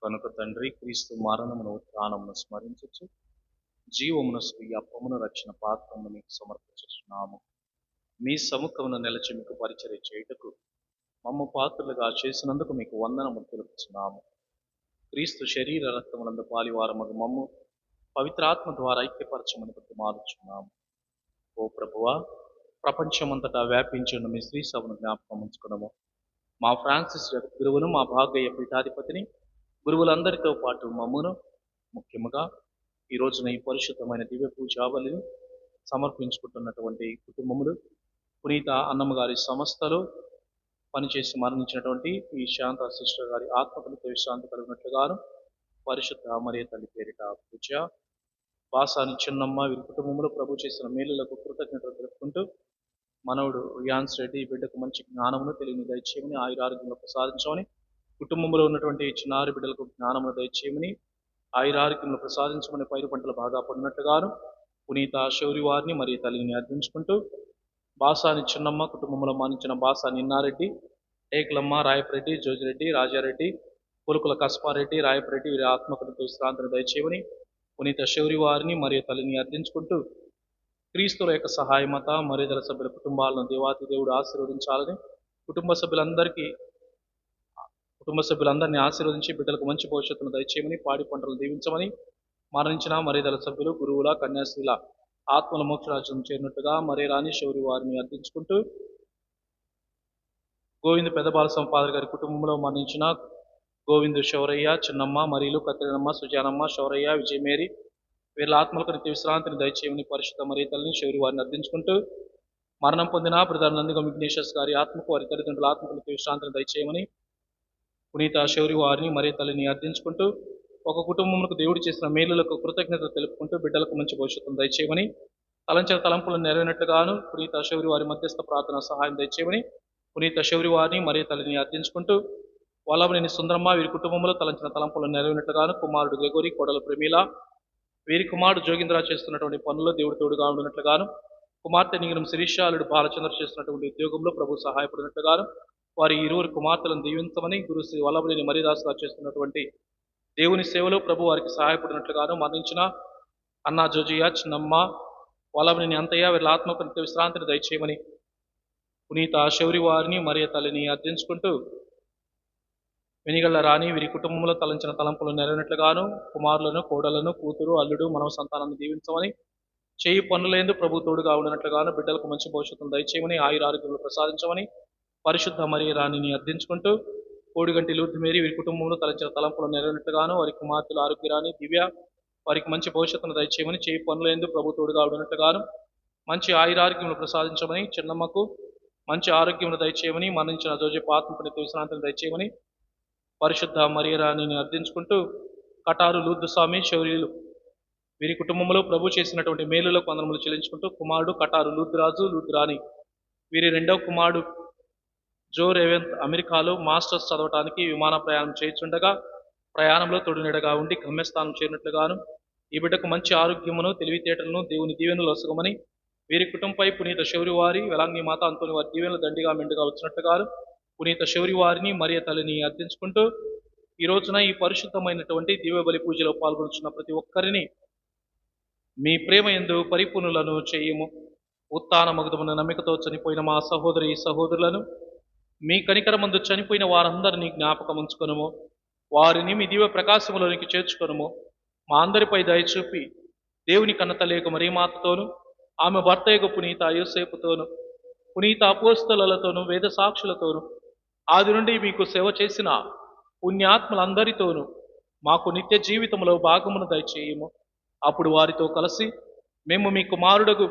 [SPEAKER 1] కనుక తండ్రి, క్రీస్తు మరణమును ఉత్థానమును స్మరించుచు జీవమును స్వీయ అప్పమును రక్షణ పాత్రమును మీకు సమర్పించుచున్నాము. మీ సముఖమును నిలిచి మీకు పరిచర్య చేయుటకు మమ్ము పాత్రలుగా చేసినందుకు మీకు వందనములు తెలుపుచున్నాము. క్రీస్తు శరీర రక్తములందు పాలివారమగు మమ్ము పవిత్రాత్మ ద్వారా ఐక్యపరచమని బ్రతిమాలుచున్నాము. ఓ ప్రభువా, ప్రపంచమంతటా వ్యాపించిన మీ శ్రీ సభను జ్ఞాపకం ఉంచుకున్నాము. మా ఫ్రాన్సిస్ గురువును, మా భాగయ్య పీఠాధిపతిని, గురువులందరితో పాటు మమ్మును, ముఖ్యముగా ఈ రోజున ఈ పరిశుద్ధమైన దివ్య పూజావళిని సమర్పించుకుంటున్నటువంటి కుటుంబములు, పునీత అన్నమ్మ గారి సంస్థలు పనిచేసి మరణించినటువంటి ఈ శాంత సిస్టర్ గారి ఆత్మకు విశ్రాంతి కలిగినట్లుగాను పరిశుద్ధ మరియ తల్లి పేరిట పూజ, బాసాని చిన్నమ్మ వీరి కుటుంబంలో ప్రభు చేసిన మేలులకు కృతజ్ఞతలు తెలుపుకుంటూ, మనవుడు రియాన్స్ రెడ్డి బిడ్డకు మంచి జ్ఞానమును తెలియని దయచేయమని, ఆయురారోగ్యంలో ప్రసాదించమని, కుటుంబంలో ఉన్నటువంటి చిన్నారి బిడ్డలకు జ్ఞానమును దయచేయమని, ఆయురారోగ్యంలో ప్రసాదించమని, పైరు పంటలు బాగా పడినట్లుగాను పునీత శౌరి వారిని మరియు తల్లిని అర్థించుకుంటూ, బాసాని చిన్నమ్మ కుటుంబంలో మరణించిన బాసాని ఇన్నారెడ్డి, ఏకలమ్మ, రాయపరెడ్డి, జోజిరెడ్డి, రాజారెడ్డి, పులుకుల కస్పారెడ్డి, రాయపరెడ్డి వీరి ఆత్మకు విశ్రాంతిని దయచేయమని, పునీత శౌరి వారిని మరియు తల్లిని అర్థించుకుంటూ, క్రీస్తుల యొక్క సహాయమత మర్యాదల సభ్యుల కుటుంబాలను దేవాతి దేవుడు ఆశీర్వదించాలని, కుటుంబ సభ్యులందరినీ ఆశీర్వదించి బిడ్డలకు మంచి భవిష్యత్తును దయచేయమని, పాడి పంటలు దీవించమని, మరణించిన మర్యాదల సభ్యులు గురువుల కన్యాశ్రీల ఆత్మల మోక్షరాజ్యం చేరినట్టుగా మరే రాణి శౌరి వారిని అర్థించుకుంటూ, గోవింద్ పెద్దబాల సంపాదర్ గారి కుటుంబంలో మరణించిన గోవిందు శౌరయ్య, చిన్నమ్మ, మరీలు, కత్తిరమ్మ, సుజానమ్మ, శౌరయ్య, విజయమేరి వీళ్ళ ఆత్మలకు నిత్య విశ్రాంతిని దయచేయమని పరిశుద్ధ మరియ తల్లిని శౌరి వారిని అర్థించుకుంటూ, మరణం పొందిన బ్రదర్ నందిగం విఘ్నేశ్వర్ గారి ఆత్మకు వారి తల్లిదండ్రుల ఆత్మకు నిత్య విశ్రాంతిని దయచేయమని పునీత శౌరి వారిని మరియ తల్లిని అర్థించుకుంటూ, ఒక కుటుంబములకు దేవుడు చేసిన మేలులకు కృతజ్ఞతలు తెలుపుకుంటూ బిడ్డలకు మంచి భవిష్యత్తును దయచేయమని, తలంచిన తలంపులను నెరవేరినట్లుగాను పునీత శౌరి వారి మధ్యస్థ ప్రార్థన సహాయం దయచేయమని పునీత శౌరి వారిని మరియ తల్లిని అర్థించుకుంటూ, వల్లభనేని సుందరమ్మ వీరి కుటుంబంలో తలంచిన తలంపులను నెరవేరినట్లుగాను కుమారుడు గ్రెగోరి, కోడలు ప్రమీల వీరి కుమారుడు జోగింద్ర చేస్తున్నటువంటి పనుల్లో దేవుడు తోడుగా ఉండినట్లుగాను, కుమార్తె నింగరం శిరీష, అల్లుడు బాలచంద్ర చేస్తున్నటువంటి ఉద్యోగంలో ప్రభు సహాయపడినట్లుగాను, వారి ఇరువురు కుమార్తెలను దీవించమని, గురు శ్రీ వల్లభనేని మరిదాస్ గారు చేస్తున్నటువంటి దేవుని సేవలో ప్రభు వారికి సహాయపడినట్లుగాను, మరణించిన అన్నా జోజియా, చిన్నమ్మ, వల్లభనేని అంతయ్య వీరి ఆత్మకు నిత్య విశ్రాంతిని దయచేయమని పునీత శౌరి వారిని మరియ తల్లిని అర్థించుకుంటూ, వెనిగళ్ల రాణి వీరి కుటుంబంలో తలంచిన తలంపులు నెరవేరినట్లుగాను, కుమారులను, కోడలను, కూతురు, అల్లుడు, మనవ సంతానాన్ని దీవించమని, చేయి పనులందు ప్రభు తోడుగా ఉండినట్లుగాను బిడ్డలకు మంచి భవిష్యత్తును దయచేయమని, ఆయురారోగ్యంలో ప్రసాదించమని పరిశుద్ధ మరియ రాణిని అర్థించుకుంటూ, కోడిగంటి లూర్ది మేరీ వీరి కుటుంబంలో తలంచిన తలంపులు నెరవేరినట్లుగాను, వారి కుమార్తెలు ఆరోగ్యరాణి, దివ్య వారికి మంచి భవిష్యత్తును దయచేయమని, చేయి పనులందు ప్రభు తోడుగా ఉండినట్లుగాను మంచి ఆయురారోగ్యంలో ప్రసాదించమని, చిన్నమ్మకు మంచి ఆరోగ్యమును దయచేయమని, మరణించిన జోజెఫ్ ఆత్మకు నిత్య విశ్రాంతిని దయచేయమని పరిశుద్ధ మరియ రాణిని అర్థించుకుంటూ, కటారు లూర్దు స్వామి శౌర్యులు వీరి కుటుంబంలో ప్రభు చేసినటువంటి మేలులకు వందనములు చెల్లించుకుంటూ, కుమారుడు కటారు లూర్దురాజు, లూర్దురాణి వీరి రెండవ కుమారుడు జో రేవంత్ అమెరికాలో మాస్టర్స్ చదవటానికి విమాన ప్రయాణం చేయుచుండగా ప్రయాణంలో తోడునీడగా ఉండి గమ్యస్థానం చేరినట్లుగాను, ఈ బిడ్డకు మంచి ఆరోగ్యమును, తెలివితేటలను, దేవుని దీవెనలు వసగమని, వీరి కుటుంబంపై పునీత శౌరి వారి, వెలాంగి మాత అంతోని వారి దీవెనలు దండిగా మెండుగా వచ్చినట్లుగాను పునీత శౌరి వారిని మరియ తల్లిని అర్థించుకుంటూ, ఈ రోజున ఈ పరిశుద్ధమైనటువంటి దివ్య బలి పూజలో పాల్గొంటున్న ప్రతి ఒక్కరిని మీ ప్రేమ యందు పరిపూర్ణులను చేయము. ఉత్తాన మగుదమున నమ్మికతో చనిపోయిన మా సహోదరి సహోదరులను, మీ కనికరమందు చనిపోయిన వారందరినీ జ్ఞాపకం ఉంచుకొనుము. వారిని మీ దివ్య ప్రకాశములోనికి చేర్చుకొనుము. మా అందరిపై దయ చూపి దేవుని కన్నతలేక మరీమాతతోను, ఆమె భర్తయ్యకు పునీత యోసేపుతోను, పునీత అపోస్తలతోను, వేద సాక్షులతోను, ఆది నుండి మీకు సేవ చేసిన పుణ్యాత్మలందరితోనూ మాకు నిత్య జీవితంలో భాగమును దయచేయము. అప్పుడు వారితో కలిసి మేము మీ కుమారుడగు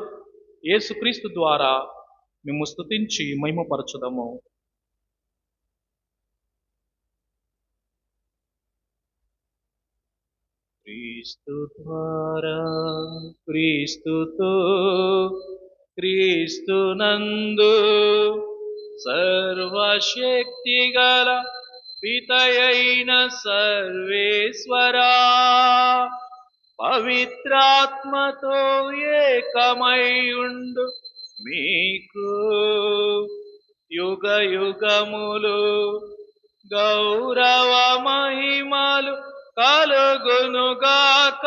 [SPEAKER 1] యేసుక్రీస్తు ద్వారా మేము స్తుతించి మహిమపరచుదము. క్రీస్తు ద్వారా, క్రీస్తుతో, క్రీస్తునందు సర్వశక్తి గల పితయైన సర్వేశ్వరా, పవిత్రాత్మతో ఏకమైయుండు మీకు యుగ యుగములు గౌరవ మహిమలు కలుగునుగాక.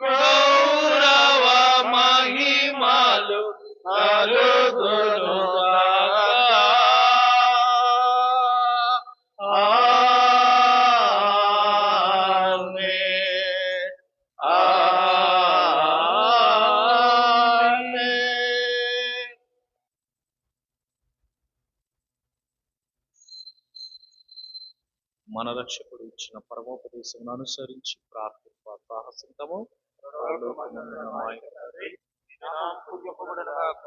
[SPEAKER 1] గౌరవ మహిమలు కలుగునుగాక. ఆమేన్. ఆమేన్. మన రక్షకుడు ఇచ్చిన పరమోపదేశమును అనుసరించి ప్రార్థింప సాహసింతము.
[SPEAKER 3] పూజపబడునుగాక,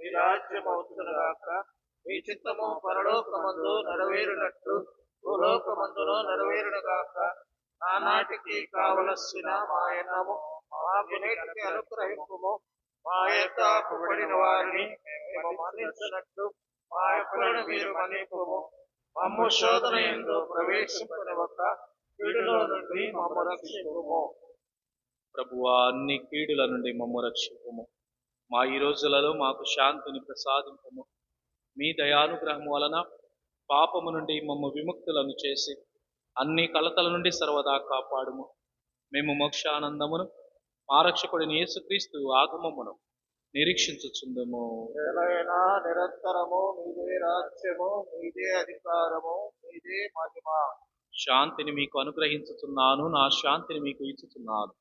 [SPEAKER 3] మీ రాజ్యం అవుతునుగాక, మీ చిత్తము పరలోకమందు నెరవేరునట్లు భూలోకమందును నెరవేరునుగాక. నానాటికి కావలసిన మాయనము మాకు నేటికి అనుగ్రహింపుము. మా యొక్క అప్పుబడిన వారిని మేము మన్నించినట్లు మా అప్పులను మీరు మన్నింపుము. మమ్ము శోధన యందు ప్రవేశింపనివ్వక కీడులో నుండి మమ్ము రక్షింపుము.
[SPEAKER 1] ప్రభువా, అన్ని కీడుల నుండి మమ్ము రక్షింపుము. మా ఈ రోజులలో మాకు శాంతిని ప్రసాదింపుము. మీ దయానుగ్రహం వలన పాపము నుండి మమ్ము విముక్తులను చేసి అన్ని కలతల నుండి సర్వదా కాపాడుము. మేము మోక్షానందమును మా రక్షకుడిని యేసుక్రీస్తు ఆగమమును నిరీక్షించుచుందుము.
[SPEAKER 3] ఏలైనా నిరంతరము మీదే రాజ్యము, మీదే అధికారము, మీదే మహిమ.
[SPEAKER 1] శాంతిని మీకు అనుగ్రహించుతున్నాను, నా శాంతిని మీకు ఇచ్చుతున్నాను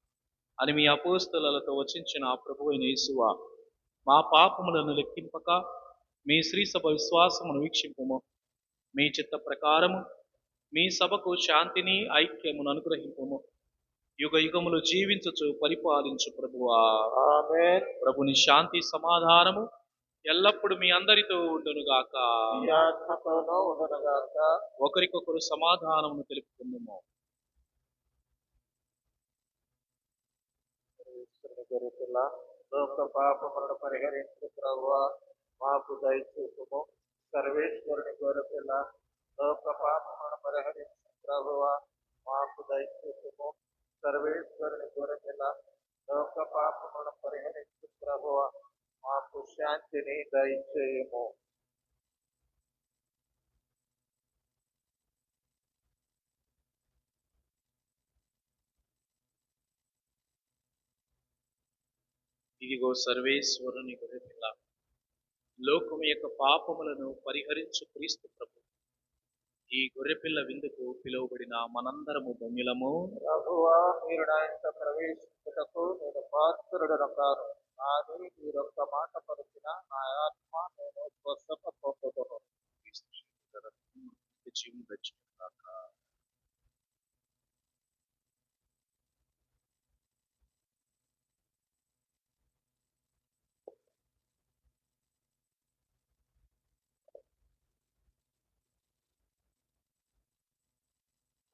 [SPEAKER 1] అని మీ అపోస్తలులతో వచించిన ప్రభువైన యేసువా, మా పాపములను లెక్కింపక మీ శ్రీ సభ విశ్వాసమును వీక్షింపుము. మీ చిత్త ప్రకారము మీ సభకు శాంతిని ఐక్యమును అనుగ్రహింపుము. యుగ యుగములు జీవించుచు పరిపాలించు ప్రభువా.
[SPEAKER 3] ఆమేన్.
[SPEAKER 1] ప్రభుని శాంతి సమాధానము ఎల్లప్పుడు మీ అందరితో ఉండునుగాక.
[SPEAKER 3] మీ ఆత్మతోనూ ఉండునుగాక.
[SPEAKER 1] ఒకరికొకరు సమాధానమును తెలుపుకుందుము.
[SPEAKER 3] గొర్రెపిల్ల, లోక పాపములను పరిహరించు ప్రభువా, మాకు దయచూపుము. సర్వేశ్వరుని గొర్రెపిల్ల, లోక పాపములను పరిహరించు ప్రభువా, మాకు దయచూపుము. సర్వేశ్వరుని గొర్రెపిల్ల, లోక పాపములను పరిహరించు ప్రభువా, మాకు శాంతిని దయచేయము.
[SPEAKER 1] ఇదిగో సర్వేశ్వరుని గొర్రెపిల్ల, లోకము యొక్క పాపములను పరిహరించు క్రీస్తు ప్రభు. ఈ గొర్రెపిల్ల విందుకు పిలువబడిన మనందరము ధన్యులము.
[SPEAKER 3] ప్రభువా, మీరు నా ఇంట ప్రవేశించుటకు నేను పాత్రుడను కాను, కానీ మీరొక్క మాట పలికిన నా ఆత్మ నేను స్వస్థత పొందుదును.
[SPEAKER 1] జీవం దర్శించుగాక.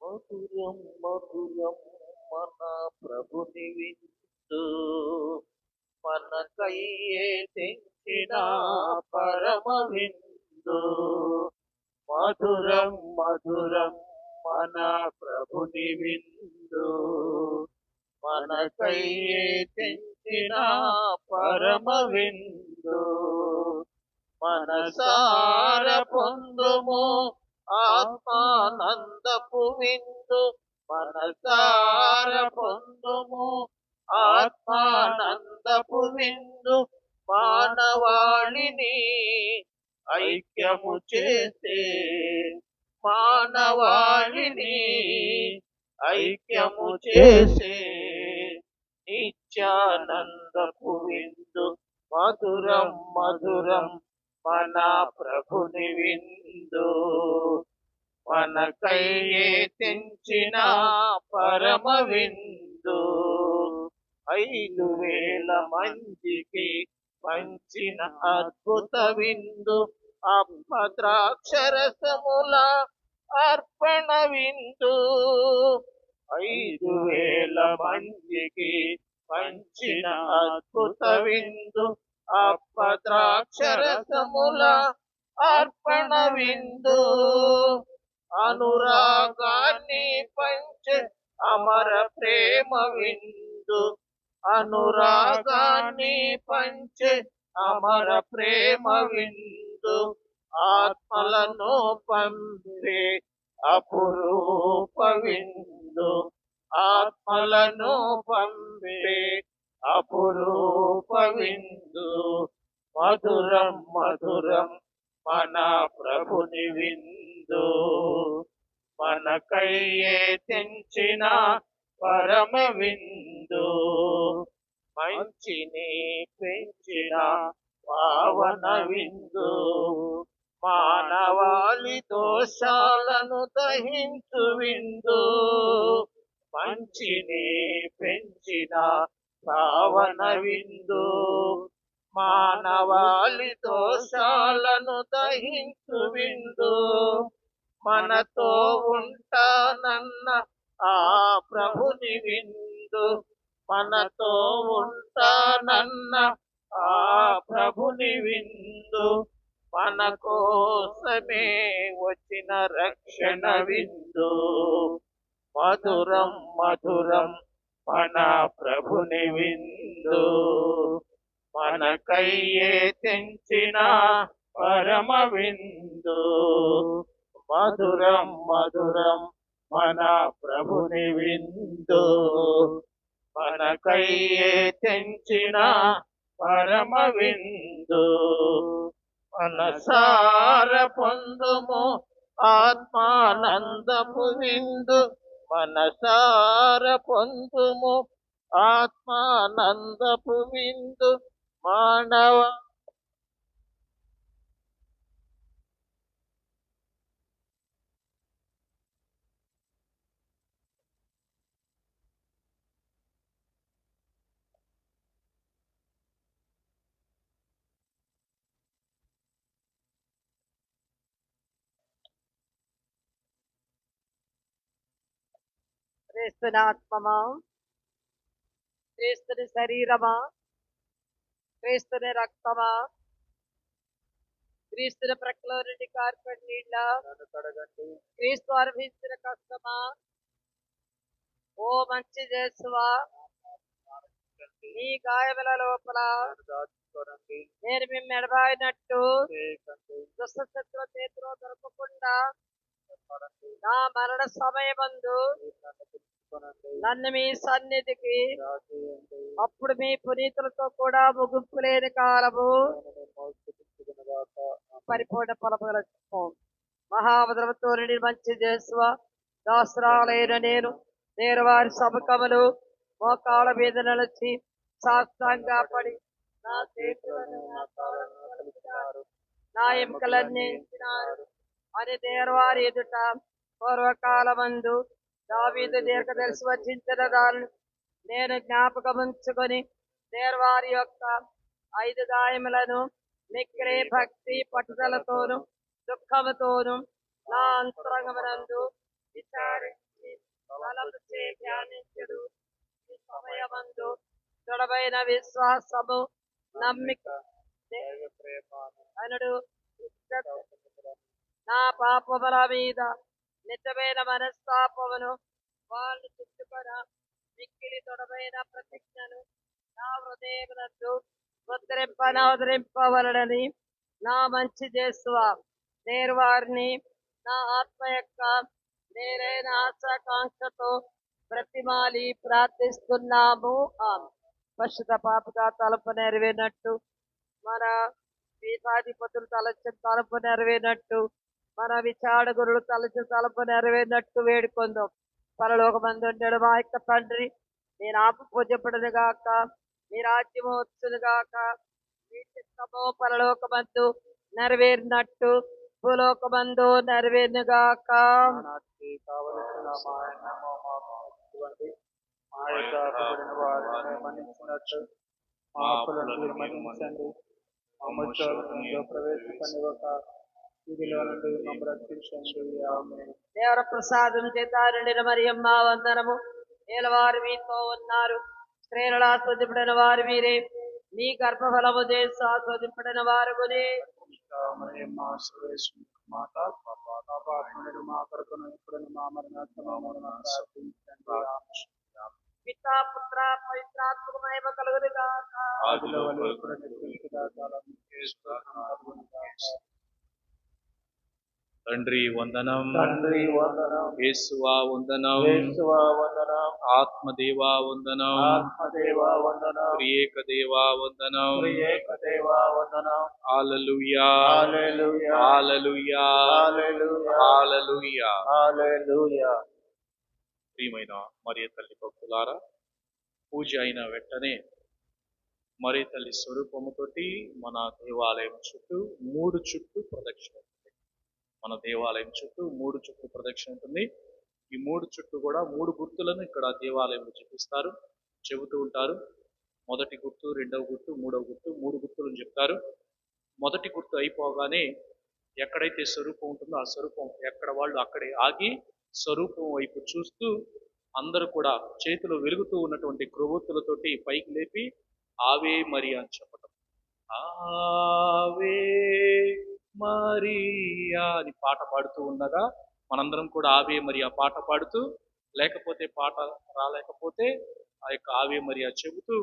[SPEAKER 3] మధురం మధురం మన ప్రభుని విందు, మనకయ్యే తెచ్చిన పరమ విందు. మధురం మధురం మన ప్రభుని విందు, మనకయ్యే తెచ్చిన పరమ విందు. మనసార పొందుము ఆత్మానందపు విందు, మనసార పొందుము ఆత్మానందపు విందు. మానవాళిని ఐక్యము చేసే, మానవాళిని ఐక్యము చేసే నిత్యానందపు విందు. మధురం మధురం మన ప్రభుని విందు, మనకయ్యే తెంచిన పరమ విందు. 5,000 మందికి పంచిన అద్భుత విందు, అప్పద్రాక్షరసముల అర్పణ విందు. 5,000 మందికి పంచిన అద్భుత విందు, అప్పద్రాక్షరసముల అర్పణ విందు. అనురాగాన్ని పంచే అమర ప్రేమ విందు, అనురాగాన్ని పంచే అమర ప్రేమ విందు. ఆత్మలను పంపే అపురూప విందు, ఆత్మలను పంపే అపురూప విందు. మధురం మధురం మన ప్రభుని విందు, మనకయ్యే తెంచిన పరమ విందు. మంచిని పెంచిన పావన విందు, మానవాళి మానవాళి దోషాలను దహించు విందు, మంచిని పెంచిన పావన విందు. మానవాళి దోషాలను దహించు విందు, మనతో ఉంటానన్న ఆ ప్రభుని విందు, మనతో ఉంటానన్న ఆ ప్రభుని విందు, మన కోసమే వచ్చిన రక్షణ విందు. మధురం మధురం మన ప్రభుని విందు, మనకయ్యే తెంచిన పరమ విందు. మధురం మధురం మన ప్రభుని విందు, మనకయ్యే తెంచిన పరమ విందు. మనసార పొందుము ఆత్మానందపు విందు, మనసార పొందుము ఆత్మానందపు విందు. మానవ
[SPEAKER 4] క్రీస్తుని ఆత్మమా, క్రీస్తుని శరీరమా, క్రీస్తుని రక్తమా, క్రీస్తుని ప్రక్కలో నుండి కార్పెట్ నీళ్ళ, క్రీస్తు అనుభవించిన కష్టమా, ఓ మంచి యేసువా, నీ గాయముల లోపల నేను మేము ఎడబాయినట్టు దుష్టశత్రు చేతిలో దొరకకుండా నా మరణ సమయమందు నన్ను మీ సన్నిధికి అప్పుడు మీ పునీతులతో కూడా ముగింపు లేని కాలము పరిపూర్ణ ఫలముల మహాభద్రవతో మంచి చేసువ దాసరాలైన నేను వారి సముఖములు మోకాళ్ళ మీద నిలిచి సాష్టాంగా పడి నా చేతులను నా ఎముకలన్నీ అని దేవవారి ఎదుట పూర్వకాలమందు దావీదు దీర్ఘదర్శి వచ్చించిన దాన్ని నేను జ్ఞాపకముంచుకొని దేవవారి యొక్క 5 గాయములను మిక్కిలి భక్తి పట్టుదలతోను దుఃఖముతోను నా అంతరంగమునందు విచారించి బలముచే ధ్యానించుడు. ఈ సమయమందు దృఢమైన విశ్వాసము నమ్మిక అనుడు నా పాపముల మీద నిజమైన మనస్తాపమును వాళ్ళు చుట్టుకొన మిక్కిలి దృఢమైన ప్రతిజ్ఞను నా హృదయమునందు ముద్రింపవలనని నా మంచి చేసువా నేను వారిని నా ఆత్మ యొక్క నేరైన ఆశాకాంక్షతో ప్రతిమాలి ప్రార్థిస్తున్నాము. పరిశుద్ధ పాపగా తలుపు నెరవేరినట్టు మన పీఠాధిపతులు తలచిన తలుపు నెరవేరినట్టు మన విచారగురులు తలచిన తలుపు నెరవేరినట్టు వేడుకొందాం. పరలోకమందు ఉండేడు మా యొక్క తండ్రి, నీ నామము పూజ్యపడును గాక, నీ రాజ్యము వచ్చును గాక, నీ చిత్తము పరలోకమందు నెరవేరినట్టు భూలోకమందు నెరవేరును గాక.
[SPEAKER 3] కావలసిన మా అన్నము మాకు ఇవ్వండి, మా యొక్క అప్పుబడిన వారిని మన్నించినట్టు మా అప్పులను మీరు మన్నించండి, మమ్మల్ని ప్రవేశించనివ్వక వీధిలో నుండి మమ్మల్ని రక్షించండి. ఆమేన్.
[SPEAKER 4] దేవర ప్రసాదం చేత నిండిన మరియమ్మ వందనము. ఏలవారు మీతో ఉన్నారు, స్త్రీలలో ఆస్వాదింపడిన వారు మీరే, నీ గర్భఫలము చేసి ఆస్వాదింపడిన వారు గునే.
[SPEAKER 3] మరియమ్మ సర్వేశ్వరుని మాత, పాపాత్ములను మా కొరకును ఇప్పుడును మా మరణాసమయమున ప్రార్థించండి. ఆమేన్.
[SPEAKER 4] పితా పుత్ర పవిత్రాత్మకు మహిమ కలుగును గాక.
[SPEAKER 3] ఆదిలో వలె ఇప్పుడు నిత్యం సదాకాలం కలుగును గాక.
[SPEAKER 1] తండ్రి వందనం,
[SPEAKER 3] తండ్రి వందనం,
[SPEAKER 1] యేసువా వందనం,
[SPEAKER 3] యేసువా వందనం,
[SPEAKER 1] ఆత్మదేవా వందనం,
[SPEAKER 3] ఆత్మదేవా వందనం,
[SPEAKER 1] త్రియేక దేవా వందనం.
[SPEAKER 3] త్రియేక దేవా వందనం.
[SPEAKER 1] హల్లెలూయా,
[SPEAKER 3] హల్లెలూయా,
[SPEAKER 1] హల్లెలూయా,
[SPEAKER 3] హల్లెలూయా,
[SPEAKER 1] హల్లెలూయా.
[SPEAKER 3] హల్లెలూయా.
[SPEAKER 1] ప్రియమైన మరియ తల్లి భక్తులారా, పూజ అయిన వెంటనే మరియ తల్లి స్వరూపముతోటి మన దేవాలయం చుట్టూ 3 చుట్టూ ప్రదక్షిణ. మన దేవాలయం చుట్టూ 3 చుట్టూ ప్రదక్షిణ ఉంటుంది. ఈ 3 చుట్టూ కూడా 3 గుర్తులను ఇక్కడ దేవాలయంలో చూపిస్తారు, చెబుతూ ఉంటారు. మొదటి గుర్తు, రెండవ గుర్తు, మూడవ గుర్తు, 3 గుర్తులను చెప్తారు. మొదటి గుర్తు అయిపోగానే ఎక్కడైతే స్వరూపం ఉంటుందో ఆ స్వరూపం ఎక్కడ వాళ్ళు అక్కడే ఆగి స్వరూపం వైపు చూస్తూ అందరూ కూడా చేతిలో వెలుగుతూ ఉన్నటువంటి క్రొవ్వొత్తులతోటి పైకి లేపి ఆవే మరియా అని చెప్పటం. ఆవే మరియా అని పాట పాడుతూ ఉండగా మనందరం కూడా ఆవే మరియా పాట పాడుతూ, లేకపోతే పాట రాలేకపోతే ఆ యొక్క ఆవే మరియా చెబుతూ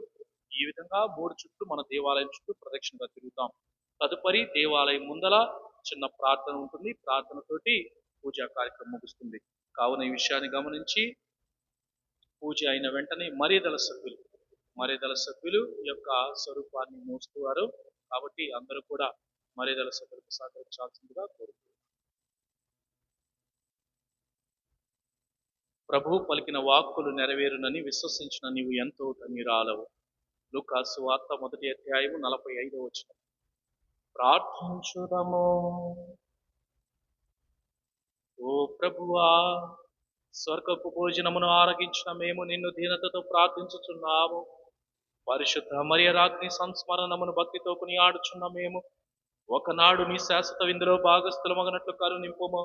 [SPEAKER 1] ఈ విధంగా 3 చుట్టూ మన దేవాలయం చుట్టూ ప్రదక్షిణగా తిరుగుతాం. తదుపరి దేవాలయం ముందల చిన్న ప్రార్థన ఉంటుంది. ప్రార్థనతోటి పూజా కార్యక్రమం ముగుస్తుంది. కావున ఈ విషయాన్ని గమనించి పూజ అయిన వెంటనే మర్యాదల సభ్యులు యొక్క స్వరూపాన్ని మోస్తువారు. కాబట్టి అందరూ కూడా మర్యాదల సభ్యులకు సహకరించాల్సిందిగా కోరుతున్నారు. ప్రభు పలికిన వాక్కులు నెరవేరునని విశ్వసించిన నీవు ఎంతో ధన్యురాలవు. లూకాసు వార్త 1వ అధ్యాయము 45వ వచనం. ప్రార్థించుదము. ఓ ప్రభువా, స్వర్గపు భోజనమును ఆరగించిన మేము నిన్ను దీనతతో ప్రార్థించుచున్నాము. పరిశుద్ధ మరియరాజ్ఞి సంస్మరణమును భక్తితో కొనియాడుచున్న మేము ఒకనాడు నీ శాశ్వత విందులో భాగస్థులమగనట్లు కరుణింపుము.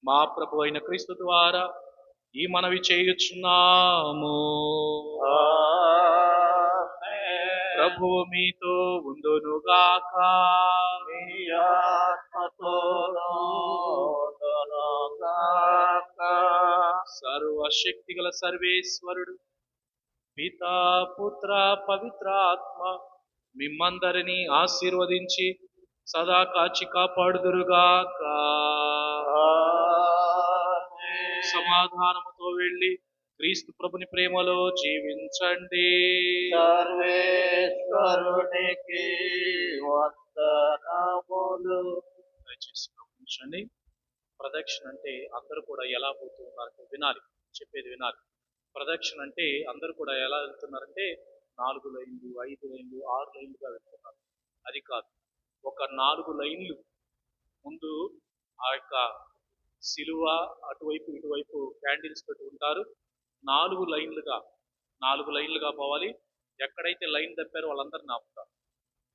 [SPEAKER 1] మా ప్రభు అయిన క్రీస్తు ద్వారా ఈ మనవి చేయుచున్నాము. ప్రభువు మీతో ఉండునుగాక.
[SPEAKER 3] మీ ఆత్మతోనూ ఉండునుగాక.
[SPEAKER 1] సర్వశక్తి గల సర్వేశ్వరుడు పితా, పుత్ర, పవిత్ర ఆత్మ మిమ్మందరినీ ఆశీర్వదించి సదా కాచి కాపాడుదురుగాక. సమాధానముతో వెళ్ళి క్రీస్తు ప్రభుని ప్రేమలో జీవించండి.
[SPEAKER 3] సర్వేశ్వరునికి వందనములు.
[SPEAKER 1] దయచేసి గమనించండి. ప్రదక్షిణ అంటే అందరూ కూడా ఎలా పోతూ ఉన్నారంటే వినాలి, చెప్పేది వినాలి. ప్రదక్షిణ అంటే అందరూ కూడా ఎలా వెళ్తున్నారంటే 4 లైన్లు, 5 లైన్లు, 6 లైన్లుగా వెళ్తున్నారు. అది కాదు. ఒక 4 లైన్లు ముందు ఆ యొక్క సిలువ అటువైపు ఇటువైపు క్యాండిల్స్ పెట్టి ఉంటారు. 4 లైన్లుగా పోవాలి. ఎక్కడైతే లైన్ తప్పారో వాళ్ళందరిని ఆపుతారు.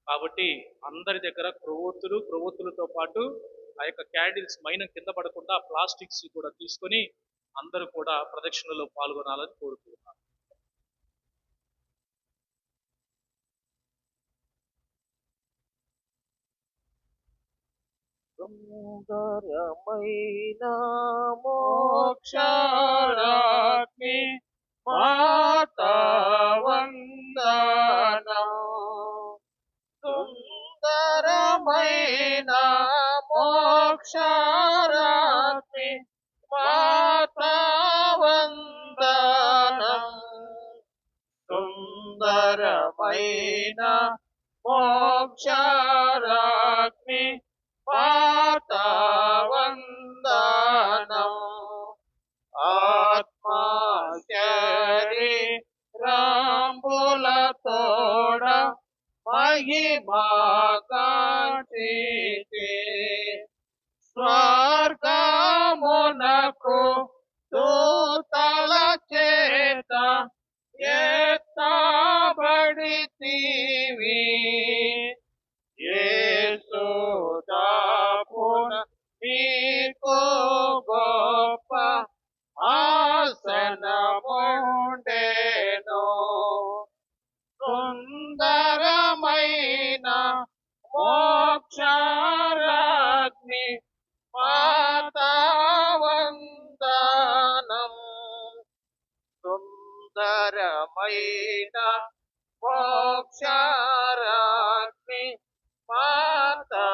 [SPEAKER 1] కాబట్టి అందరి దగ్గర క్రొవ్వొత్తులతో పాటు ఆ యొక్క క్యాండిల్స్ మైనం కింద పడకుండా ప్లాస్టిక్స్ కూడా తీసుకొని అందరూ కూడా ప్రదక్షిణలో పాల్గొనాలని కోరుకుంటున్నారు.
[SPEAKER 3] సుందరమైన మోక్షరాజ్ఞి మాతా వందనం. సుందరమైన మోక్షరాజ్ఞి మాతా వందనం. సుందరమైన మోక్షరాజ్ఞి మాతా వందనం. ఆత్మ శరీరంబులతోడ మహిమా కాంచితే స్వర్గమునకు దూతల చేత ఎత్తబడితివి. యేసు దాపున నీకు గొప్ప ఆసనముండెను. సుందరమైన మోక్షరాజ్ఞి మాతా వందనం. సుందరమైన మోక్షరాజ్ఞి మాతా